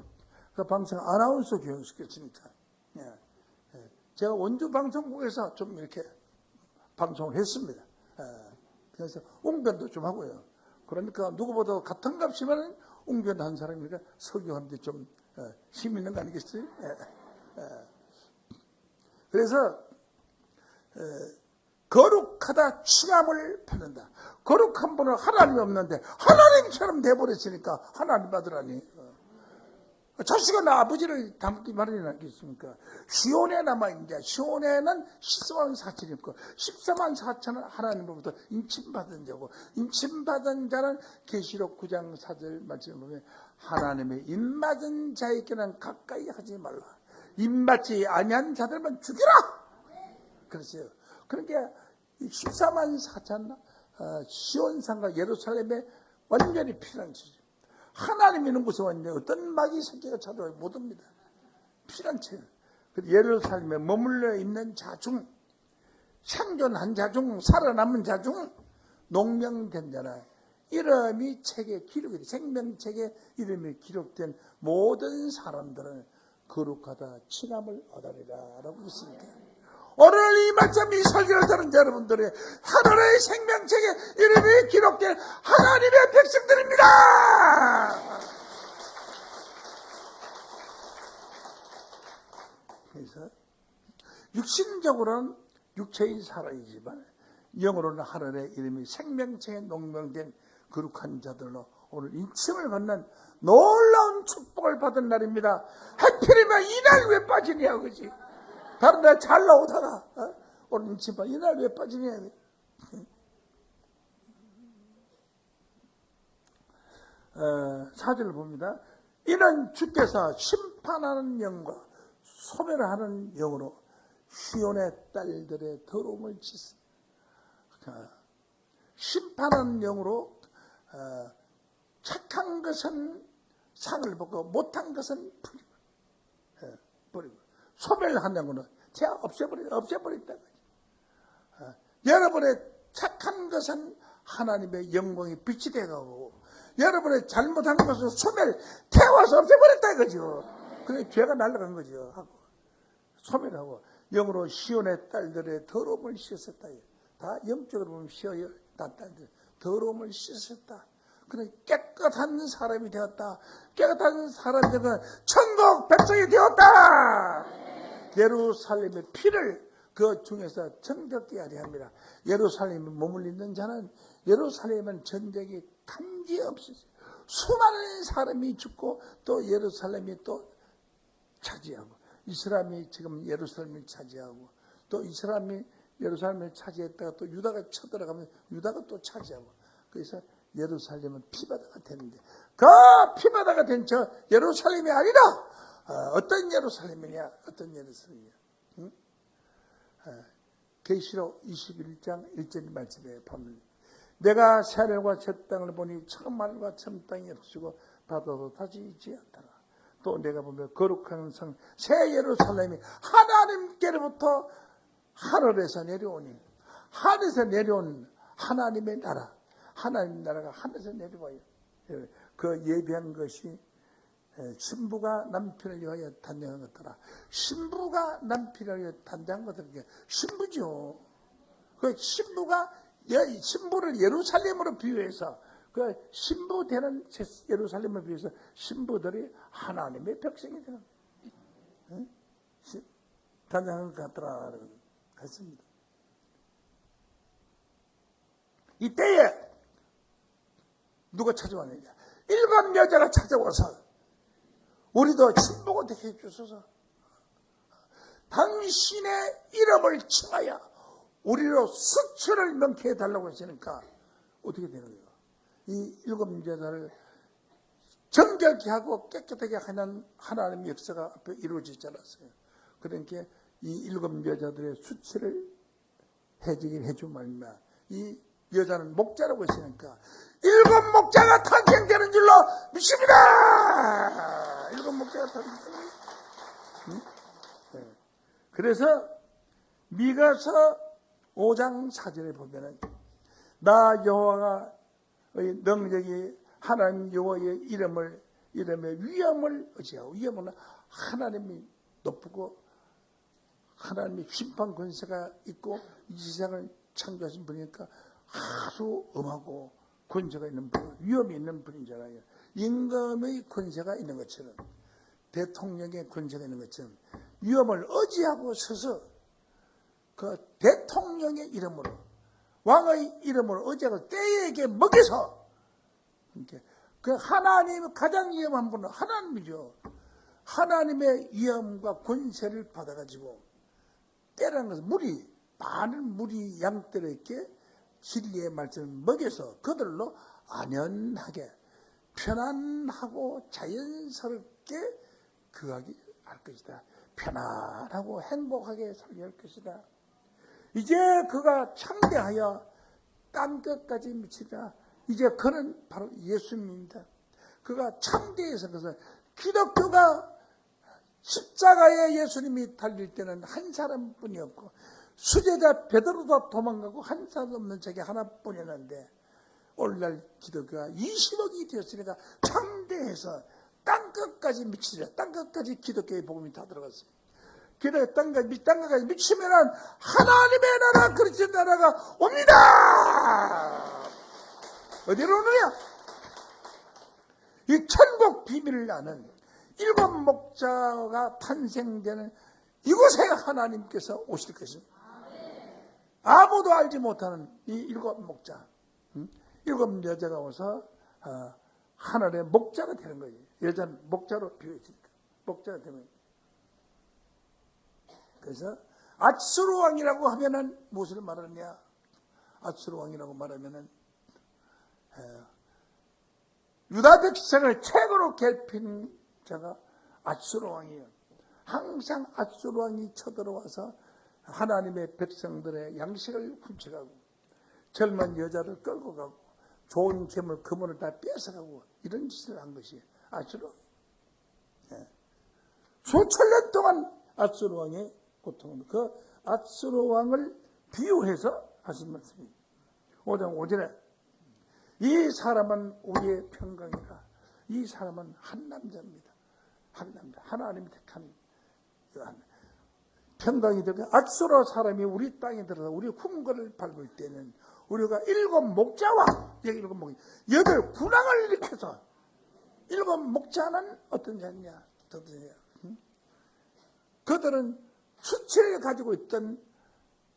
[SPEAKER 5] 그 방송 아나운서 교육시켰으니까. 제가 원주 방송국에서 좀 이렇게 방송을 했습니다. 그래서 웅변도 좀 하고요. 그러니까 누구보다 같은 값이면 웅변한 사람이니까 설교하는데 좀 힘 있는 거 아니겠어요? 그래서 거룩하다 칭함을 받는다. 거룩한 분은 하나님이 없는데 하나님처럼 돼버렸으니까 하나님 받으라니. 자식은 아버지를 닮기 마련이겠습니까? 시온에 남아있는데 시온에는 14만 4천이 있고 14만 4천은 하나님으로부터 인침받은 자고 인침받은 자는 계시록 9장 4절 말씀을 보면 하나님의 인맞은 자에게는 가까이 하지 말라. 인맞지 아니한 자들만 죽여라. 그랬어요. 그러니까 14만 4천 시온산과 예루살렘에 완전히 피난처죠. 하나님 있는 곳에 왔는데 어떤 마귀 새끼가 찾아와요? 못 옵니다. 피난처. 예루살렘에 머물러 있는 자중, 생존한 자중, 살아남은 자중, 농명된 자나 이름이 책에 기록이 돼. 생명책에 이름이 기록된 모든 사람들은 거룩하다 칭함을 얻으리라 라고 했으니까 오늘 이 말씀 이 설교를 들은 여러분들의 하늘의 생명책에 이름이 기록된 하나님의 백성들입니다. 그래서 육신적으로는 육체인 살아있지만 영으로는 하늘의 이름이 생명책에 농명된 거룩한 자들로 오늘 인침을 받는 놀라운 축복을 받은 날입니다. 하필이면 이날 왜 빠지냐 그지? 다른 날 잘 나오다가 오늘 인침받 이날 왜 빠지냐? 사절을 봅니다. 이는 주께서 심판하는 영과 소멸하는 영으로 시온의 딸들의 더러움을 짓습니다. 심판하는 영으로 착한 것은 상을 받고 못한 것은 버리고 소멸한 영으로 제가 없애버린다. 여러분의 착한 것은 하나님의 영광이 빛이 되고 여러분의 잘못한 것은 태워서 없애버렸다 이거죠. 그래 죄가 날아간 거죠. 하고 소멸하고 영으로 시온의 딸들의 더러움을 씻었다. 다 영적으로 보면 시온의 딸들 더러움을 씻었다. 그래 깨끗한 사람이 되었다. 깨끗한 사람이 되면 천국 백성이 되었다. 예루살렘의 피를 그 중에서 정적게 하려 합니다. 예루살렘에 머물리는 자는 예루살렘은 전쟁이 간지없이 수많은 사람이 죽고 또 예루살렘이 또 차지하고 이스라엘이 지금 예루살렘을 차지하고 또 이스라엘이 예루살렘을 차지했다가 또 유다가 쳐들어가면 유다가 또 차지하고 그래서 예루살렘은 피바다가 되는데 그 피바다가 된 저 예루살렘이 아니라 어떤 예루살렘이냐? 어떤 예루살렘이냐? 응? 계시록 21장 1절 말씀에 보면 내가 새하늘과 새 땅을 보니 처음 하늘과 처음 땅이 없어지고 바다도 다시 있지 않더라. 또 내가 보면 거룩한 성 새 예루살렘이 하나님께로부터 하늘에서 내려오니 하늘에서 내려온 하나님의 나라 하나님 나라가 하늘에서 내려와요. 그 예비한 것이 신부가 남편을 위하여 단장한 것더라. 신부가 남편을 위하여 단장한 것들은 신부죠. 그 신부를 예루살렘으로 비유해서 그 신부 되는 예루살렘을 비유해서 신부들이 하나님의 백성이 되는 거예요. 단장한 것 같더라. 했습니다. 이때에 누가 찾아왔느냐? 일반 여자가 찾아와서 우리도 신부가 되게 해주소서. 당신의 이름을 칭하여 우리로 수치를 명케 해달라고 했으니까 어떻게 되는 거예요? 이 일곱 여자를 정결케 하고 깨끗하게 하는 하나님의 역사가 앞에 이루어지지 않았어요. 그러니까 이 일곱 여자들의 수치를 해주긴 해주면 이 여자는 목자라고 했으니까 7 목자가 탄생되는 줄로 믿습니다. 7 목자가 탄생되는 줄로. 응? 네. 그래서 미가서 5장 4절에 보면은 나 여호와가 능력이 하나님 여호와의 이름의 위엄을 의지하고, 위엄은 하나님이 높고 하나님의 심판 권세가 있고 이 세상을 창조하신 분이니까 아주 엄하고 권세가 있는 분, 위엄이 있는 분이잖아요. 임금의 권세가 있는 것처럼, 대통령의 권세가 있는 것처럼 위엄을 의지하고 서서 그 대통령의 이름으로, 왕의 이름으로 의지하고 때에게 먹여서, 그 하나님 가장 위엄한 분은 하나님이죠. 하나님의 위엄과 권세를 받아가지고 때라는 것은 많은 무리 양들에게 진리의 말씀을 먹여서 그들로 안연하게 편안하고 자연스럽게 거하게 할 것이다. 편안하고 행복하게 살게 할 것이다. 이제 그가 창대하여 땅끝까지 미치다. 이제 그는 바로 예수님입니다. 그가 창대해서, 그래서 기독교가 십자가에 예수님이 달릴 때는 한 사람뿐이었고 수제자 베드로도 도망가고 한 사람 없는 자기 하나뿐이었는데 오늘날 기독교가 20억이 되었으니까 창대해서 땅끝까지 미치자. 땅끝까지 기독교의 복음이 다 들어갔어요. 기독교 땅끝까지 미치면은 하나님의 나라, 그리스도의 나라가 옵니다. 어디로 오느냐? 이 천국 비밀을 아는 7 목자가 탄생되는 이곳에 하나님께서 오실 것입니다. 아무도 알지 못하는 이 7 목자, 7 여자가 와서 하늘의 목자가 되는 거예요. 여자는 목자로 비유했으니까 목자가 되면. 그래서 아수르 왕이라고 하면은 무엇을 말하느냐? 아수르 왕이라고 말하면은 유다 백성을 최고로 괴롭힌 자가 아수르 왕이에요. 항상 아수르 왕이 쳐들어와서 하나님의 백성들의 양식을 훔쳐가고 젊은 여자를 끌고 가고 좋은 재물 금원을 다 뺏어가고 이런 짓을 한 것이 아수르 왕. 수천 년 동안 아수르 왕의 고통은 그 아수르 왕을 비유해서 하신 말씀입니다. 5장 5절에 이 사람은 우리의 평강이라. 이 사람은 한 남자입니다. 한 남자. 하나님이 택한 평강이 되고, 아수르 사람이 우리 땅에 들어서 우리 궁궐을 밟을 때는 우리가 7 목자와, 여기 7 목자, 8 군왕을 일으켜서, 7 목자는 어떤 자냐? 그들은 수치를 가지고 있던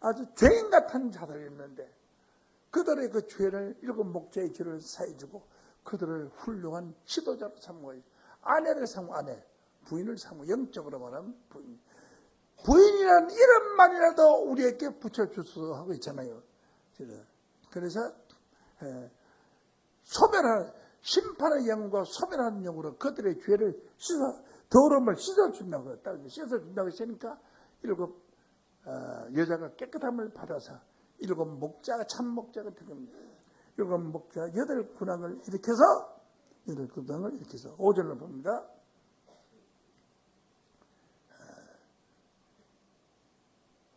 [SPEAKER 5] 아주 죄인 같은 자들이었는데 그들의 그 죄를 7 목자의 죄를 사해주고 그들을 훌륭한 지도자로 삼고, 아내를 삼고, 부인을 삼고, 영적으로 말하면 부인이라는 이름만이라도 우리에게 붙여주소서 하고 있잖아요. 그래서 소멸하는, 심판의 영과 소멸하는 영으로 그들의 죄를 더러움을 씻어준다고, 씻어준다고 했으니까 7 여자가 깨끗함을 받아서 7 목자가 참 목자가 되겁니다. 7 목자 8 군왕을 일으켜서 5절로 봅니다.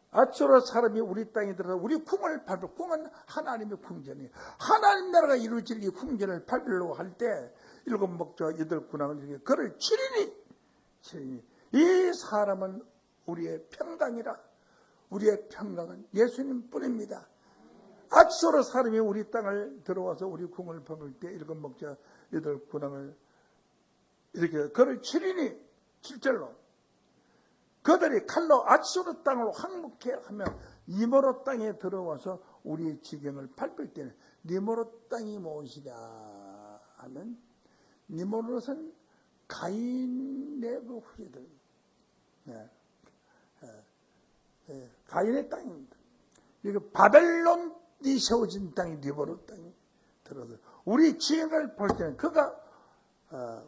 [SPEAKER 5] 아수르 사람이 우리 땅에 들어서 우리 궁을 밟을, 궁은 하나님의 궁전이에요. 하나님 나라가 이루어질 이 궁전을 밟으려고 할 때 7 목자 8 군왕을 일으켜 그를 치리니 이 사람은 우리의 평강이라. 우리의 평강은 예수님 뿐입니다. 아수르 사람이 우리 땅을 들어와서 우리 궁을 밟을 때 7 목자 8 군왕을 이렇게 그를 치리니 7절로 그들이 칼로 아수르 땅으로 항복해 하면 니모로 땅에 들어와서 우리의 지경을 밟을 때는 니모로 땅이 무엇이냐 하면 니모롯은 가인의 그 후예들, 가인의 땅입니다. 이거 바벨론이 세워진 땅이 니모로 땅이 들어서 우리 지경을 볼 때는 그가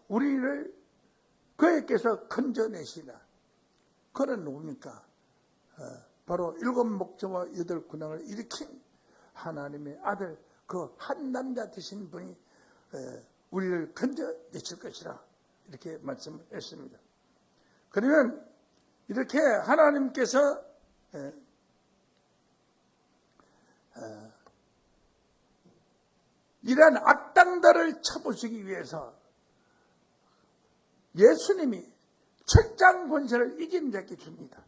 [SPEAKER 5] 우리를 그에게서 건져내시나. 그는 누굽니까? 바로 7 목자와 8 군왕을 일으킨 하나님의 아들 그 한 남자 되신 분이 우리를 건져내실 것이라 이렇게 말씀했습니다. 그러면 이렇게 하나님께서 이러한 악당들을 쳐부수기 위해서 예수님이 철장 권세를 이기는 자에게 줍니다.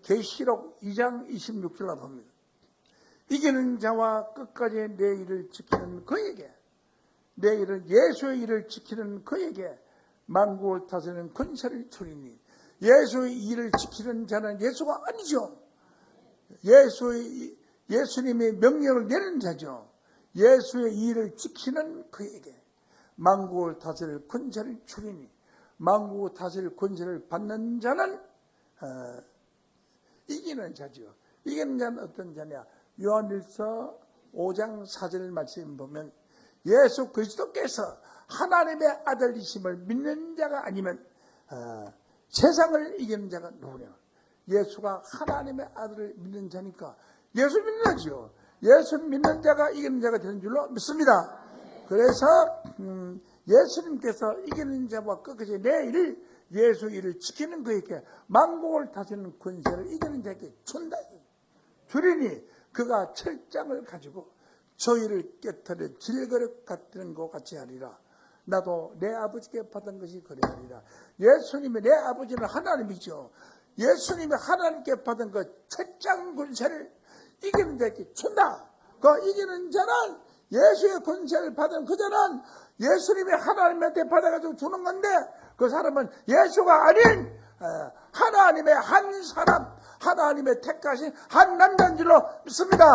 [SPEAKER 5] 계시록 2장 26절로 봅니다. 이기는 자와 끝까지 내 일을 지키는 그에게, 내 일은 예수의 일을 지키는 그에게 만국을 다스리는 권세를 주리니, 예수의 일을 지키는 자는 예수가 아니죠. 예수님의 명령을 내리는 자죠. 예수의 일을 지키는 그에게 만국을 다스릴 권세를 주리니, 만국을 다스릴 권세를 받는 자는 이기는 자죠. 이기는 자는 어떤 자냐? 요한일서 5장 4절 말씀 보면 예수 그리스도께서 하나님의 아들이심을 믿는 자가 아니면 세상을 이기는 자가 누구냐? 예수가 하나님의 아들을 믿는 자니까 예수 믿는 자죠. 예수 믿는 자가 이기는 자가 되는 줄로 믿습니다. 그래서 예수님께서 이기는 자와 끝까지 내 일을, 예수 일을 지키는 그에게 만국을 다스리는 권세를 이기는 자에게 준다. 주리니 그가 철장을 가지고 저희를 깨뜨려 질그릇 같은 것 같이 하리라. 나도 내 아버지께 받은 것이 그래하리라. 예수님이 내 아버지는 하나님이죠. 예수님이 하나님께 받은 그 철장 권세를 이기는 자에게 준다. 그 이기는 자는, 예수의 권세를 받은 그 자는 예수님이 하나님한테 받아가지고 주는 건데, 그 사람은 예수가 아닌 하나님의 한 사람, 하나님의 택하신 한 남자인 줄로 믿습니다.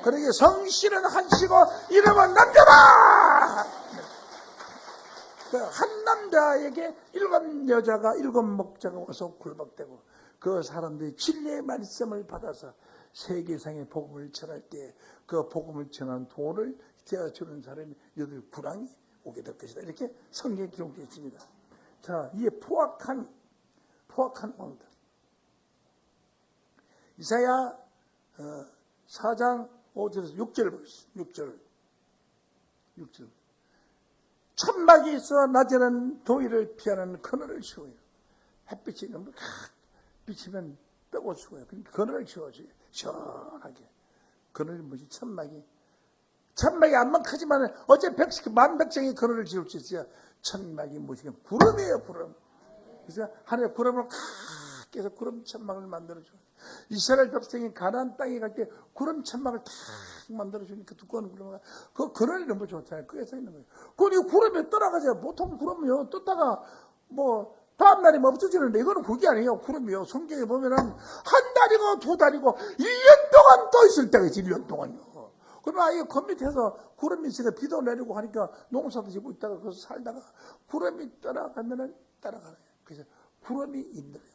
[SPEAKER 5] 그러기에 성씨는 한씨고 이름은 남자다. 한 남자에게 7 여자가 7 목자가 와서 굴복되고, 그 사람들이 진리의 말씀을 받아서 세계상의 복음을 전할 때 그 복음을 전한 돈을 되어주는 사람이 8 오게 될 것이다. 이렇게 성경에 기록되어 있습니다. 자, 이에 포악한 왕들. 이사야 4장 5절에서 6절 보겠습니다. 6절. 천막이 있어 낮에는 더위를 피하는 그늘을 씌워요. 햇빛이 너무 비치면 빼고 죽어요. 그러니까 그늘을 씌워줘요. 시원하게. 그늘이 뭐지? 천막이 암만 크지만 어째 10,000,000백성이 그늘을 지을 수 있어요. 천막이 뭐지? 구름이에요, 구름. 그래서 하늘에 구름을 깨서 구름 천막을 만들어줘요. 이스라엘 백성이 가나안 땅에 갈 때 구름 천막을 탁 만들어주니까 두꺼운 구름을, 그 그늘이 너무 좋잖아요. 그게 서 있는 거예요. 그이 구름에 떠나가죠. 보통 구름은요, 떴다가 다음날이 없어지는데, 이거는 그게 아니에요. 구름이요. 성경에 보면은 한 달이고 2 달이고 1년 동안 떠 있을 때가 있지, 1년 동안요. 그러면 아예 그 밑에서 구름이 있으니까 비도 내리고 하니까 농사도 짓고 있다가 거기서 살다가 구름이 떠나가면은 따라가는 거예요. 그래서 구름이 인도해요.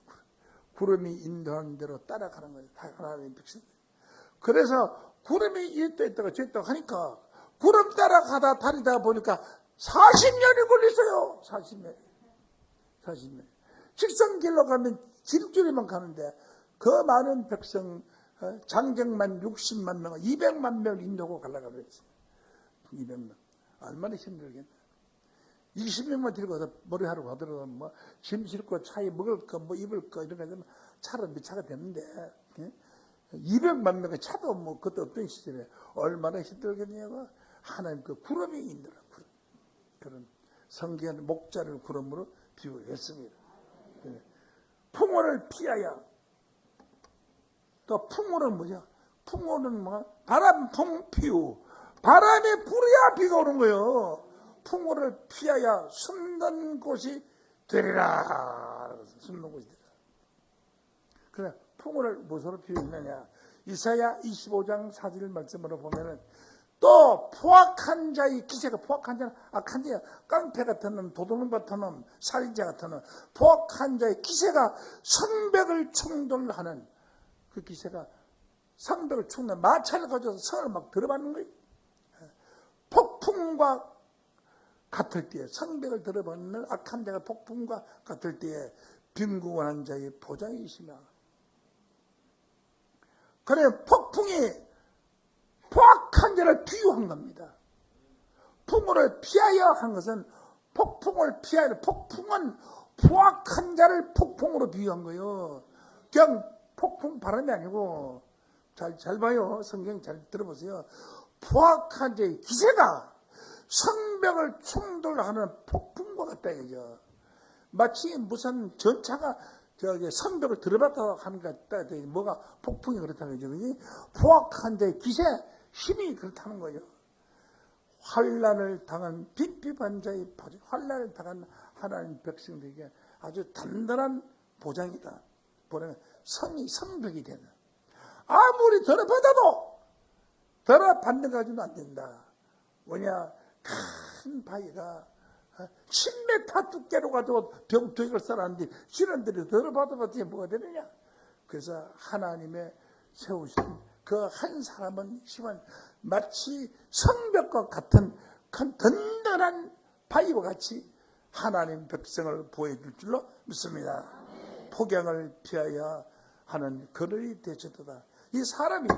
[SPEAKER 5] 구름이 인도하는 대로 따라가는 거예요. 다 하나님의 백성. 그래서 구름이 이랬다 있다가 저랬다가 하니까 구름 따라가다 다니다 보니까 40년이 걸렸어요. 40년. 직선길로 가면 질줄이만 가는데 그 많은 백성, 장정만 60만 명, 200만 명을 인도하고 가려고 그랬어요. 200명. 얼마나 힘들겠나. 20명만 들고 가서 머리하러 가더라도 짐 싣고 차에 먹을 거, 입을 거, 이런 거 하면 차로 몇 차가 됐는데, 200만 명의 차도 그것도 어떤 시절에 얼마나 힘들겠냐고. 하나님 그 구름이 인도라. 그런 성경의 목자를 구름으로 비유했습니다. 풍호를 피하여. 또 풍호는 뭐냐? 풍호는 바람, 풍피우. 바람이 불어야 비가 오는 거예요. 풍호를 피하여 숨는 곳이 되리라. 숨는 곳이 되리라. 그래, 풍호를 무엇으로 비유했느냐? 이사야 25장 4절 말씀으로 보면은 또 포악한 자의 기세가, 포악한 자는 악한 자야. 깡패 같은 놈, 도둑놈 같은 놈, 살인자 같은 놈, 포악한 자의 기세가 성벽을 충돌하는 그 기세가 성벽을 충돌, 마차를 가져서 성을 막 들어받는 거예요. 폭풍과 같을 때에, 성벽을 들어받는 악한 자가 폭풍과 같을 때에 빈궁한 자의 보장이시며, 그래 폭풍이 포악한 포악한 자를 비유한 겁니다. 풍으로 피하여 한 것은 폭풍을 피하여, 폭풍은 포악한 자를 폭풍으로 비유한 거예요. 그냥 폭풍 바람이 아니고, 잘 봐요. 성경 잘 들어보세요. 포악한 자의 기세가 성벽을 충돌하는 폭풍과 같다 이거죠. 마치 무슨 전차가 성벽을 들어봤다 하는 것 같다. 뭐가 폭풍이 그렇다는 거죠. 포악한 자의 기세, 힘이 그렇다는 거죠. 환난을 당한 핍핍한 자의 보장, 환난을 당한 하나님 백성들에게 아주 단단한 보장이다. 성벽이 되는. 아무리 들어받아도 들어받는 가지고는 안 된다. 뭐냐, 큰 바위가 10m 두께로 가지고 벽 2개를 쌓았는데 신원들이 들어봐도 어떻게 뭐가 되느냐. 그래서 하나님의 세우신 그 한 사람은 힘은 마치 성벽과 같은 큰 든든한 바위와 같이 하나님 백성을 보여줄 줄로 믿습니다. 폭염을 피하여 하는 그늘이 되셨도다. 이 사람이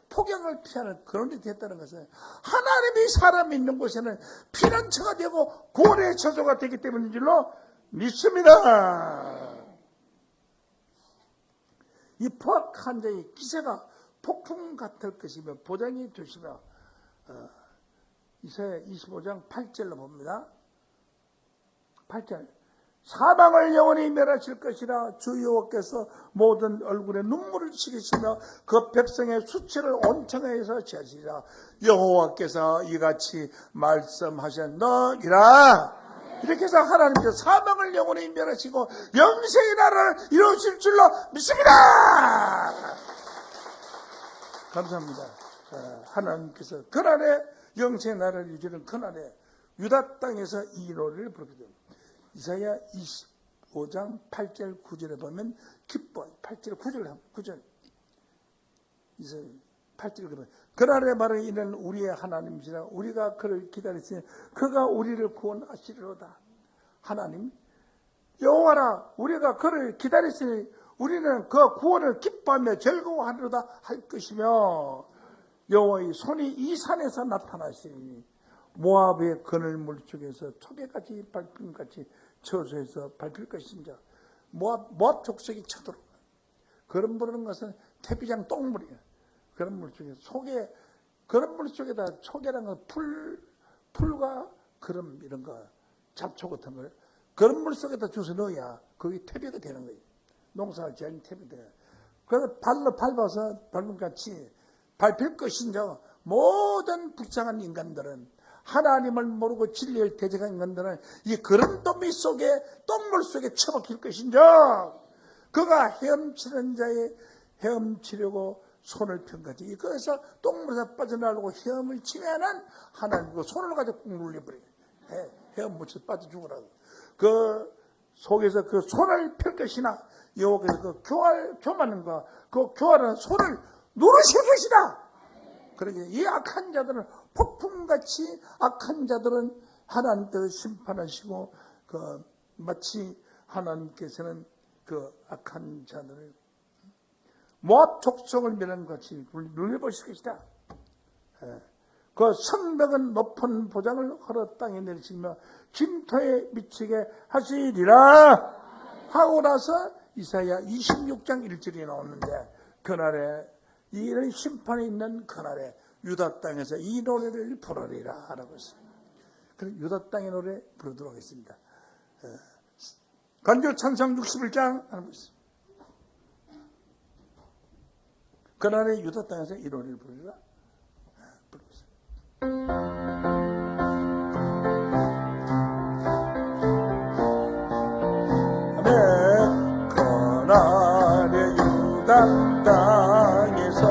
[SPEAKER 5] 폭염을 피하는 그늘이 됐다는 것은 하나님이 사람이 있는 곳에는 피난처가 되고 고래 처소가 되기 때문인 줄로 믿습니다. 이 포악한 자의 기세가 폭풍 같을 것이며 보장이 되시며 이사야 25장 8절로 봅니다. 8절 사방을 영원히 멸하실 것이라 주 여호와께서 모든 얼굴에 눈물을 치시며 그 백성의 수치를 온청하여서 지하시리라. 여호와께서 이같이 말씀하셨느니라. 이렇게 해서 하나님께서 사방을 영원히 멸하시고 영생의 나라를 이루실 줄로 믿습니다. 감사합니다. 하나님께서 그날에 영생의 나라를 이루시는 그날에 유다 땅에서 이 노래를 부르게 됩니다. 이사야 25장 8절 9절에 보면 기뻐 8절 9절 이사야 8절 보면 그날의 말은 이는 우리의 하나님이시라 우리가 그를 기다리시니 그가 우리를 구원하시리로다. 하나님 여호와라 우리가 그를 기다리시니 우리는 그 구원을 기뻐하며 즐거워하리로다 할 것이며 여호와의 손이 이 산에서 나타나시니 모압의 그늘물 속에서 초계같이 밟힘같이 처소에서 밟힐 것인자. 모압 족속이 쳐들어오는 그런 부르는 것은 태비장 똥물이에요. 그런 물 속에 그런 물 속에다 초계라는 건 풀과 그런 이런 거 잡초 같은 걸 그런 물 속에다 주워 넣어야 그게 퇴비가 되는 거예요. 농사를 지으니 퇴비가 돼요. 그래서 발로 밟아서 밟음같이 밟힐 것인자. 모든 불쌍한 인간들은 하나님을 모르고 진리를 대적한 인간들은 이 그런 더미 속에 똥물 속에 처박힐 것인자. 그가 헤엄치는 자의 헤엄치려고 손을 편가지. 이거에서 똥물에서 빠져나오려고 헤엄을 치면은 하나님 그 손을 가지고 꾹 눌려버려요. 헤엄 묻혀서 빠져 죽으라고. 그 속에서 그 손을 펼 것이나 여호와께서 그 교만한 거, 그 교활한 손을 누르실 것이다. 그러게 이 악한 자들은 폭풍같이 악한 자들은 하나님께서 심판하시고 그 마치 하나님께서는 그 악한 자들을 모압 족속을 멸한 것 같이 눌려보실 것이다. 그 성벽은 높은 보장을 걸어 땅에 내리시며 진토에 미치게 하시리라 하고 나서 이사야 26장 1절이 나오는데 그날에 이런 심판이 있는 그날에 유다 땅에서 이 노래를 부르리라 라고 했습니다. 그럼 유다 땅의 노래 부르도록 하겠습니다. 간주 찬송 61장 하는 것입니다. 그날에 유다 땅에서 이 노래를 부르리라. 그날에 유다 땅에서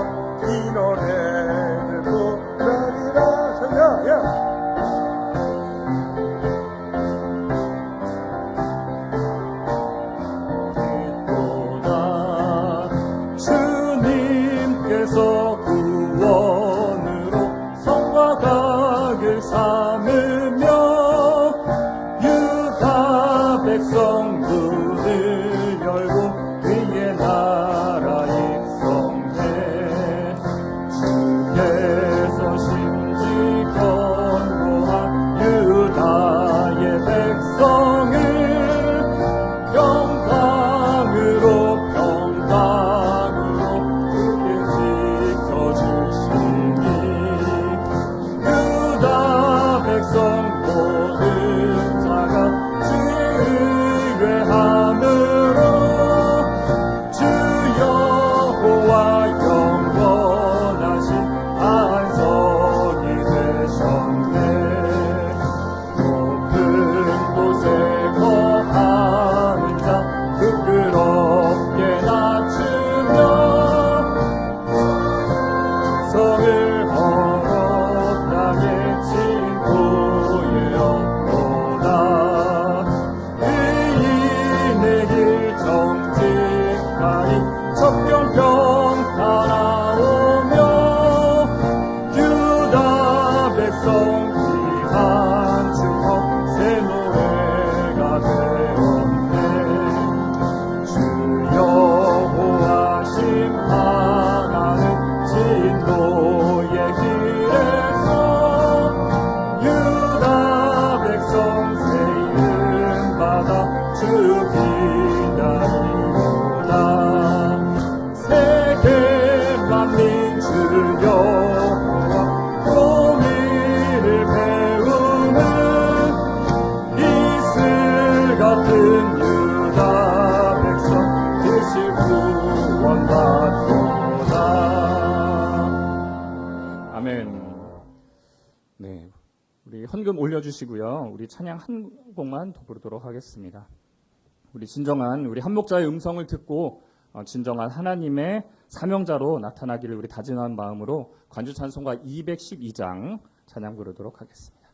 [SPEAKER 5] 이 노래를 부르리라. 소리야.
[SPEAKER 3] 주님께서 구원으로 성과 각을 삼으며 유다 백성 문을 열고 그의 나라 입성해 주의 헌금 올려주시고요. 우리 찬양 한 곡만 더 부르도록 하겠습니다. 우리 진정한 우리 한 목자의 음성을 듣고 진정한 하나님의 사명자로 나타나기를 우리 다짐한 마음으로 관주 찬송가 212장 찬양 부르도록 하겠습니다.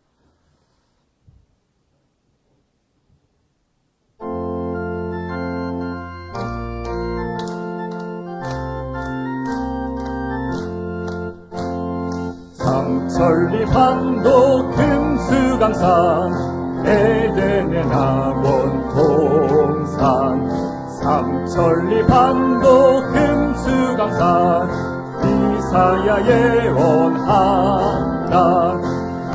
[SPEAKER 3] 삼천리 반도 금수강산 에덴의 낙원 동산 삼천리 반도 금수강산 이사야 예언한다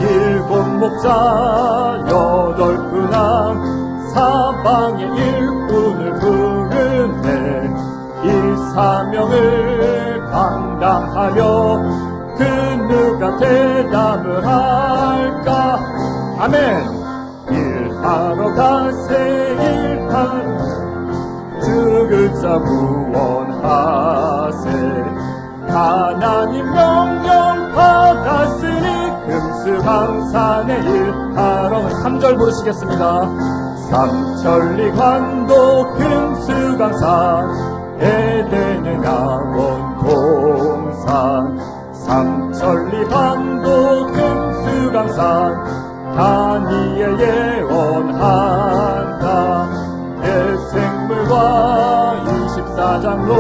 [SPEAKER 3] 일곱 목자 여덟 근왕 사방의 일꾼을 부르네 이 사명을 감당하려 그 누가 대답을 할까 아멘 일하러 가세 일하러 죽을 자 구원하세 하나님 명령 받았으니 금수강산에 일하러 3절 부르시겠습니다 삼천리 관도 금수강산 에덴의 낙원 동산 삼천리 반도 금수강산 다니엘 예언한다 내 생물과 24장로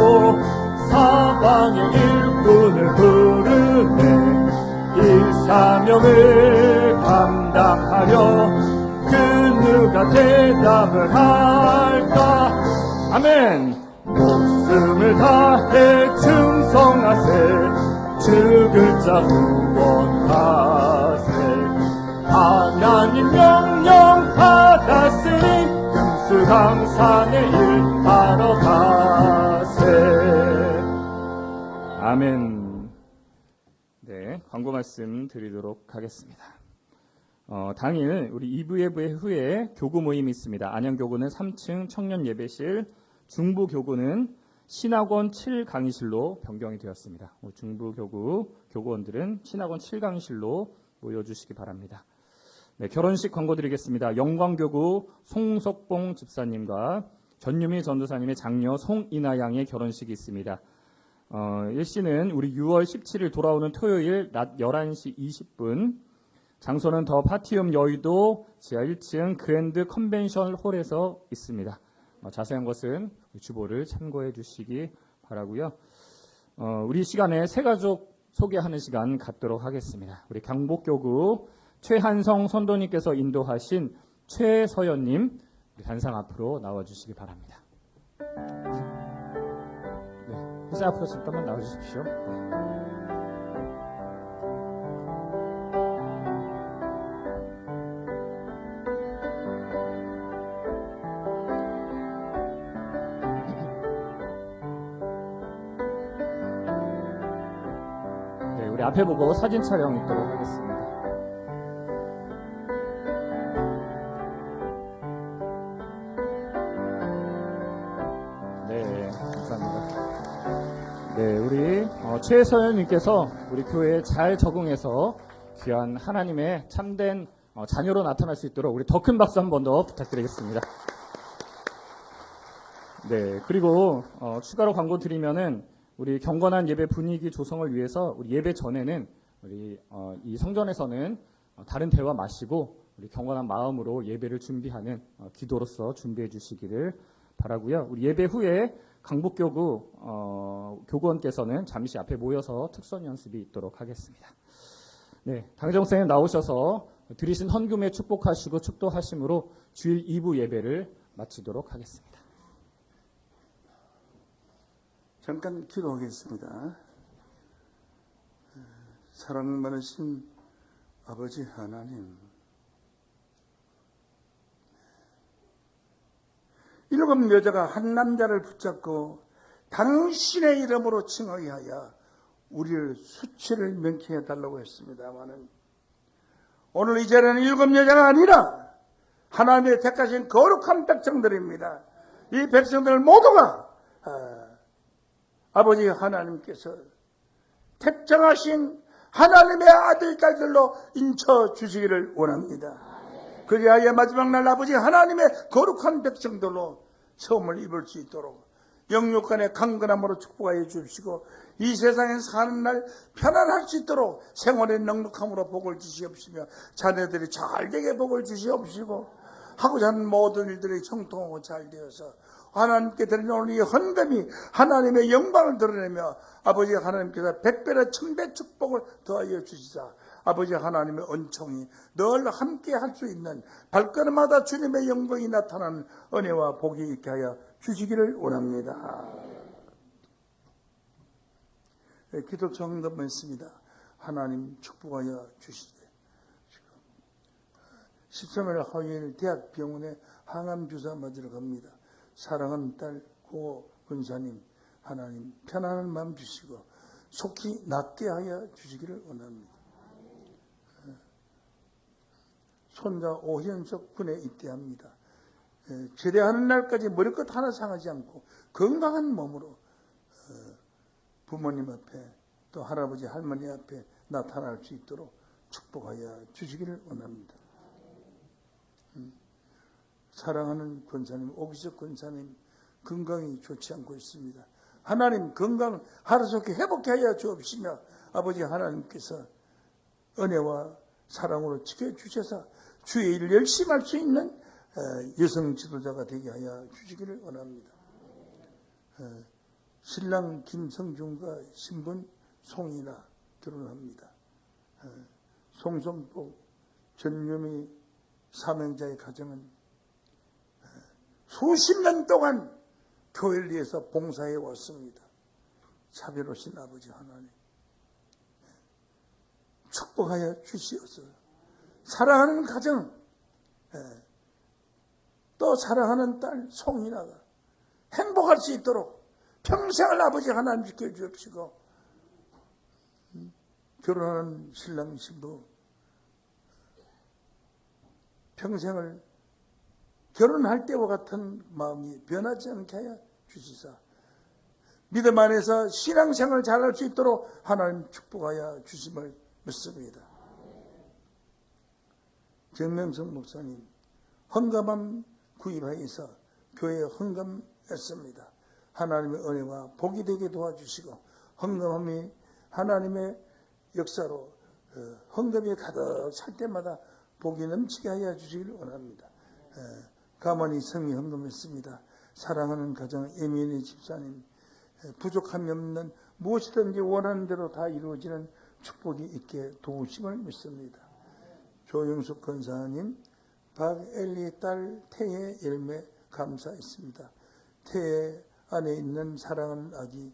[SPEAKER 3] 사방의 일꾼을 부르네 이 사명을 감당하려 그 누가 대답을 할까 아멘 목숨을 다해 충성하세 죽을 자 구원하세 하나님 명령 받았으니 금수강산에 일하러 가세 아멘. 네, 광고 말씀 드리도록 하겠습니다. 당일 우리 2부 예배 후에 교구 모임이 있습니다. 안양교구는 3층 청년 예배실, 중부교구는 신학원 7강의실로 변경이 되었습니다. 중부교구 교구원들은 신학원 7강의실로 모여주시기 바랍니다. 네, 결혼식 광고 드리겠습니다. 영광교구 송석봉 집사님과 전유미 전도사님의 장녀 송이나 양의 결혼식이 있습니다. 일시는 우리 6월 17일 돌아오는 토요일 낮 11시 20분, 장소는 더 파티움 여의도 지하 1층 그랜드 컨벤션 홀에서 있습니다. 자세한 것은 주보를 참고해 주시기 바라고요. 우리 시간에 새가족 소개하는 시간 갖도록 하겠습니다. 우리 강복교구 최한성 선도님께서 인도하신 최서연님 단상 앞으로 나와주시기 바랍니다. 네, 회사 앞으로 잠깐만 나와주십시오. 우리 앞에 보고 사진 촬영 있도록 하겠습니다. 네, 감사합니다. 네, 우리 최서연님께서 우리 교회에 잘 적응해서 귀한 하나님의 참된 자녀로 나타날 수 있도록 우리 더 큰 박수 한 번 더 부탁드리겠습니다. 네, 그리고 추가로 광고 드리면은 우리 경건한 예배 분위기 조성을 위해서 우리 예배 전에는 우리 이 성전에서는 다른 대화 마시고 우리 경건한 마음으로 예배를 준비하는 기도로서 준비해 주시기를 바라고요. 우리 예배 후에 강북교구 교구원께서는 잠시 앞에 모여서 특선 연습이 있도록 하겠습니다. 네, 당정쌤 나오셔서 드리신 헌금에 축복하시고 축도하심으로 주일 2부 예배를 마치도록 하겠습니다.
[SPEAKER 5] 잠깐 기도하겠습니다. 사랑 많으신 아버지 하나님, 일곱 여자가 한 남자를 붙잡고 당신의 이름으로 칭하여 우리를 수치를 명쾌 해달라고 했습니다마는 오늘 이 자리는 일곱 여자가 아니라 하나님의 택하신 거룩한 백성들입니다. 이 백성들 모두가 아버지 하나님께서 택정하신 하나님의 아들, 딸들로 인쳐 주시기를 원합니다. 그리하여 마지막 날 아버지 하나님의 거룩한 백성들로 처음을 입을 수 있도록 영육간의 강건함으로 축복하여 주시고 이 세상에 사는 날 편안할 수 있도록 생활의 넉넉함으로 복을 주시옵시며 자녀들이 잘되게 복을 주시옵시고 하고자 하는 모든 일들이 형통하고 잘 되어서 하나님께 드리는 이 헌금이 하나님의 영광을 드러내며 아버지 하나님께서 백배나 천배 축복을 더하여 주시사 아버지 하나님의 은총이 늘 함께 할 수 있는 발걸음마다 주님의 영광이 나타나는 은혜와 복이 있게 하여 주시기를 원합니다. 기도 정답했습니다. 하나님 축복하여 주시되 13일 화요일 대학병원에 항암주사 맞으러 갑니다. 사랑하는 딸 고 권사님 하나님 편안한 마음 주시고 속히 낫게 하여 주시기를 원합니다. 손자 오현석 군에 입대합니다. 제대하는 날까지 머리끝 하나 상하지 않고 건강한 몸으로 부모님 앞에 또 할아버지 할머니 앞에 나타날 수 있도록 축복하여 주시기를 원합니다. 사랑하는 권사님 오기석 권사님 건강이 좋지 않고 있습니다. 하나님 건강 하루속히 회복케 하여 주옵시며 아버지 하나님께서 은혜와 사랑으로 지켜주셔서 주의 일을 열심히 할 수 있는 여성 지도자가 되게 하여 주시기를 원합니다. 신랑 김성준과 신분 송이나 결혼합니다. 송성복 전유미 사명자의 가정은 수십 년 동안 교회를 위해서 봉사해 왔습니다. 자비로우신 아버지 하나님 축복하여 주시옵소서. 사랑하는 가정 또 사랑하는 딸 송이나가 행복할 수 있도록 평생을 아버지 하나님 지켜주옵시고 결혼하는 신랑 신부 평생을 결혼할 때와 같은 마음이 변하지 않게 하여 주시사 믿음 안에서 신앙생활을 잘할 수 있도록 하나님 축복하여 주심을 믿습니다. 정명석 목사님 헌금함 구입하여서 교회에 헌금했습니다. 하나님의 은혜와 복이 되게 도와주시고 헌금함이 하나님의 역사로 헌금이 가득 찰 때마다 복이 넘치게 하여 주시기를 원합니다. 가만히 성의 헌금했습니다. 사랑하는 가정 에미니 집사님 부족함이 없는 무엇이든지 원하는 대로 다 이루어지는 축복이 있게 도우심을 믿습니다. 조영숙 권사님 박엘리 딸 태의 열매 감사했습니다. 태의 안에 있는 사랑하는 아기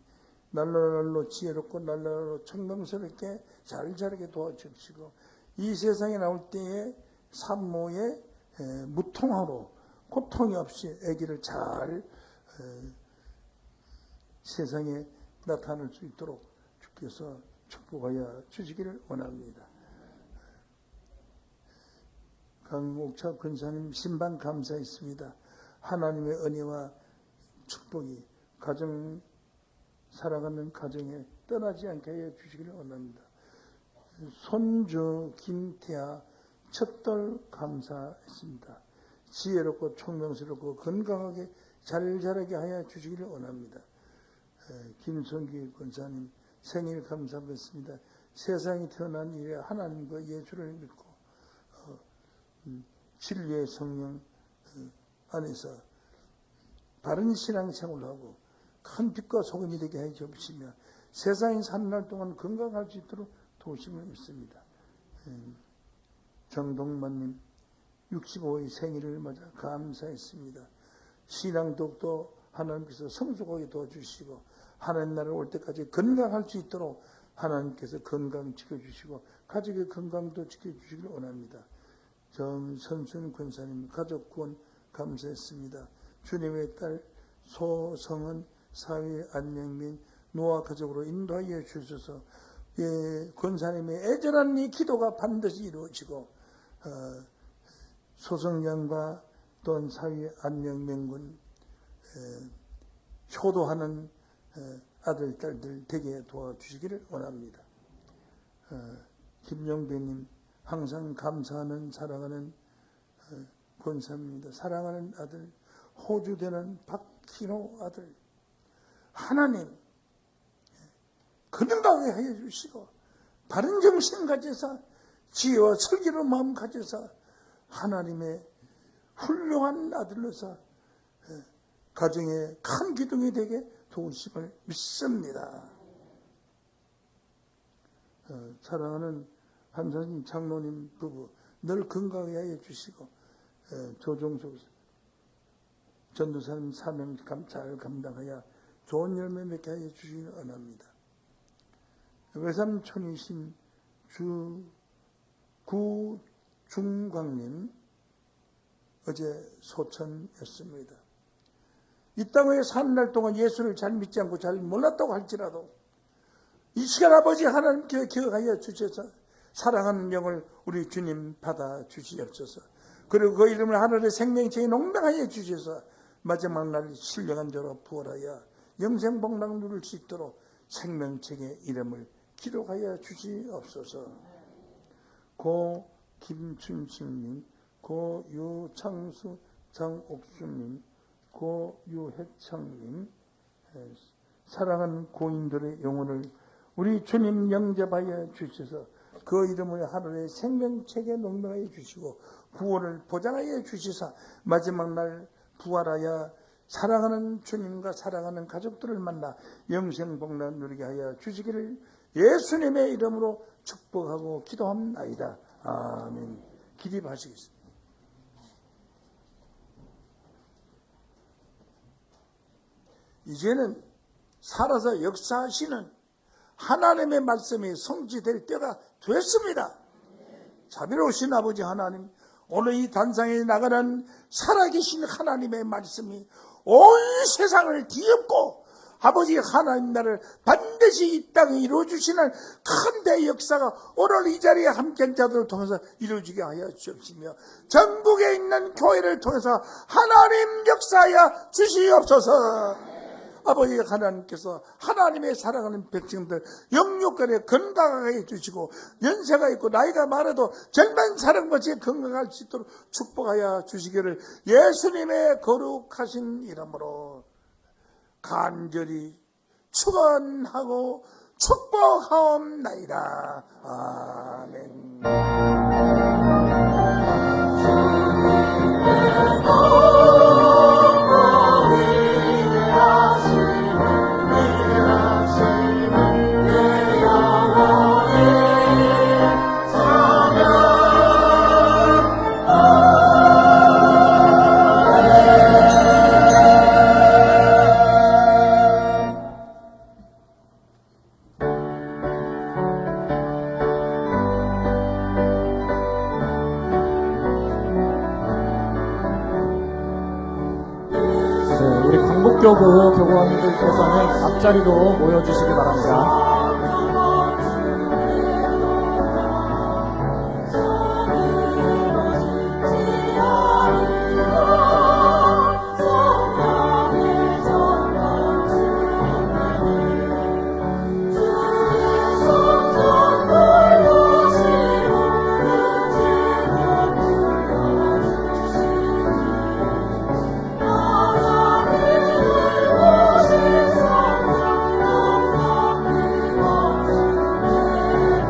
[SPEAKER 5] 날로날로 지혜롭고 날로날로 청명스럽게 잘 자라게 도와주시고 이 세상에 나올 때에 산모의 무통화로 고통이 없이 아기를 잘 세상에 나타날 수 있도록 주께서 축복하여 주시기를 원합니다. 강옥차 권사님 신방 감사했습니다. 하나님의 은혜와 축복이 가정 살아가는 가정에 떠나지 않게 해 주시기를 원합니다. 손주 김태아 첫돌 감사했습니다. 지혜롭고 총명스럽고 건강하게 잘 자라게 하여 주시기를 원합니다. 김성기 권사님 생일 감사했습니다. 세상에 태어난 이래 하나님과 예수를 믿고 진리의 성령 안에서 바른 신앙생활을 하고 큰 빛과 소금이 되게 해 주시며 세상에 사는 날 동안 건강할 수 있도록 도우심을 믿습니다. 정동만님 65의 생일을 맞아 감사했습니다. 신앙독도 하나님께서 성숙하게 도와주시고 하나님 나라에 올 때까지 건강할 수 있도록 하나님께서 건강 지켜주시고 가족의 건강도 지켜주시길 원합니다. 정선순 권사님 가족 구원 감사했습니다. 주님의 딸 소성은 사회 안녕민 노아 가족으로 인도하여 주셔서 권사님의 애절한 이 기도가 반드시 이루어지고 소성양과 또한 사회 안녕민군 효도하는 아들 딸들 되게 도와주시기를 원합니다. 김영배님 항상 감사하는 사랑하는 권사입니다. 사랑하는 아들 호주되는 박희노 아들 하나님 건강하게 하여 주시고 바른 정신 가져서 지혜와 설계로 마음 가져서 하나님의 훌륭한 아들로서 가정의 큰 기둥이 되게 도우심을 믿습니다. 사랑하는 한사님 장로님 부부 늘 건강하게 하여 주시고 조종석 전도사님 사명 잘 감당하여 좋은 열매 맺게 하여 주시기 원합니다. 외삼촌이신 구중광님 어제 소천했습니다. 이 땅에 사는 날 동안 예수를 잘 믿지 않고 잘 몰랐다고 할지라도 이 시간 아버지 하나님께 기억하여 주셔서 사랑하는 영을 우리 주님 받아 주시옵소서. 그리고 그 이름을 하늘의 생명체에 농락하여 주셔서 마지막 날 신령한 자로 부활하여 영생복락 누릴 수 있도록 생명책의 이름을 기록하여 주시옵소서. 고 김춘식님, 고 유창수 장옥수님, 고 유혜창님, 사랑하는 고인들의 영혼을 우리 주님 영접하여 주셔서 그 이름을 하늘의 생명책에 농락하여 주시고 구원을 보장하여 주시사 마지막 날 부활하여 사랑하는 주님과 사랑하는 가족들을 만나 영생복락 누리게 하여 주시기를 예수님의 이름으로 축복하고 기도합니다. 아멘. 기립하시겠습니다. 이제는 살아서 역사하시는 하나님의 말씀이 성취될 때가 됐습니다. 자비로우신 아버지 하나님, 오늘 이 단상에 나가는 살아계신 하나님의 말씀이 온 세상을 뒤엎고 아버지 하나님 나라를 반드시 이 땅에 이루어주시는 큰 대역사가 오늘 이 자리에 함께한 자들을 통해서 이루어지게 하여 주옵시며 전국에 있는 교회를 통해서 하나님 역사하여 주시옵소서. 아버지 하나님께서 하나님의 사랑하는 백성들 영육간에 건강하게 해주시고 연세가 있고 나이가 많아도 젊은 사람같이 건강할 수 있도록 축복하여 주시기를 예수님의 거룩하신 이름으로 간절히 축원하고 축복하옵나이다. 아멘.
[SPEAKER 3] 우리 광복교구 교구원님들께서는 앞자리로 모여주시기 바랍니다.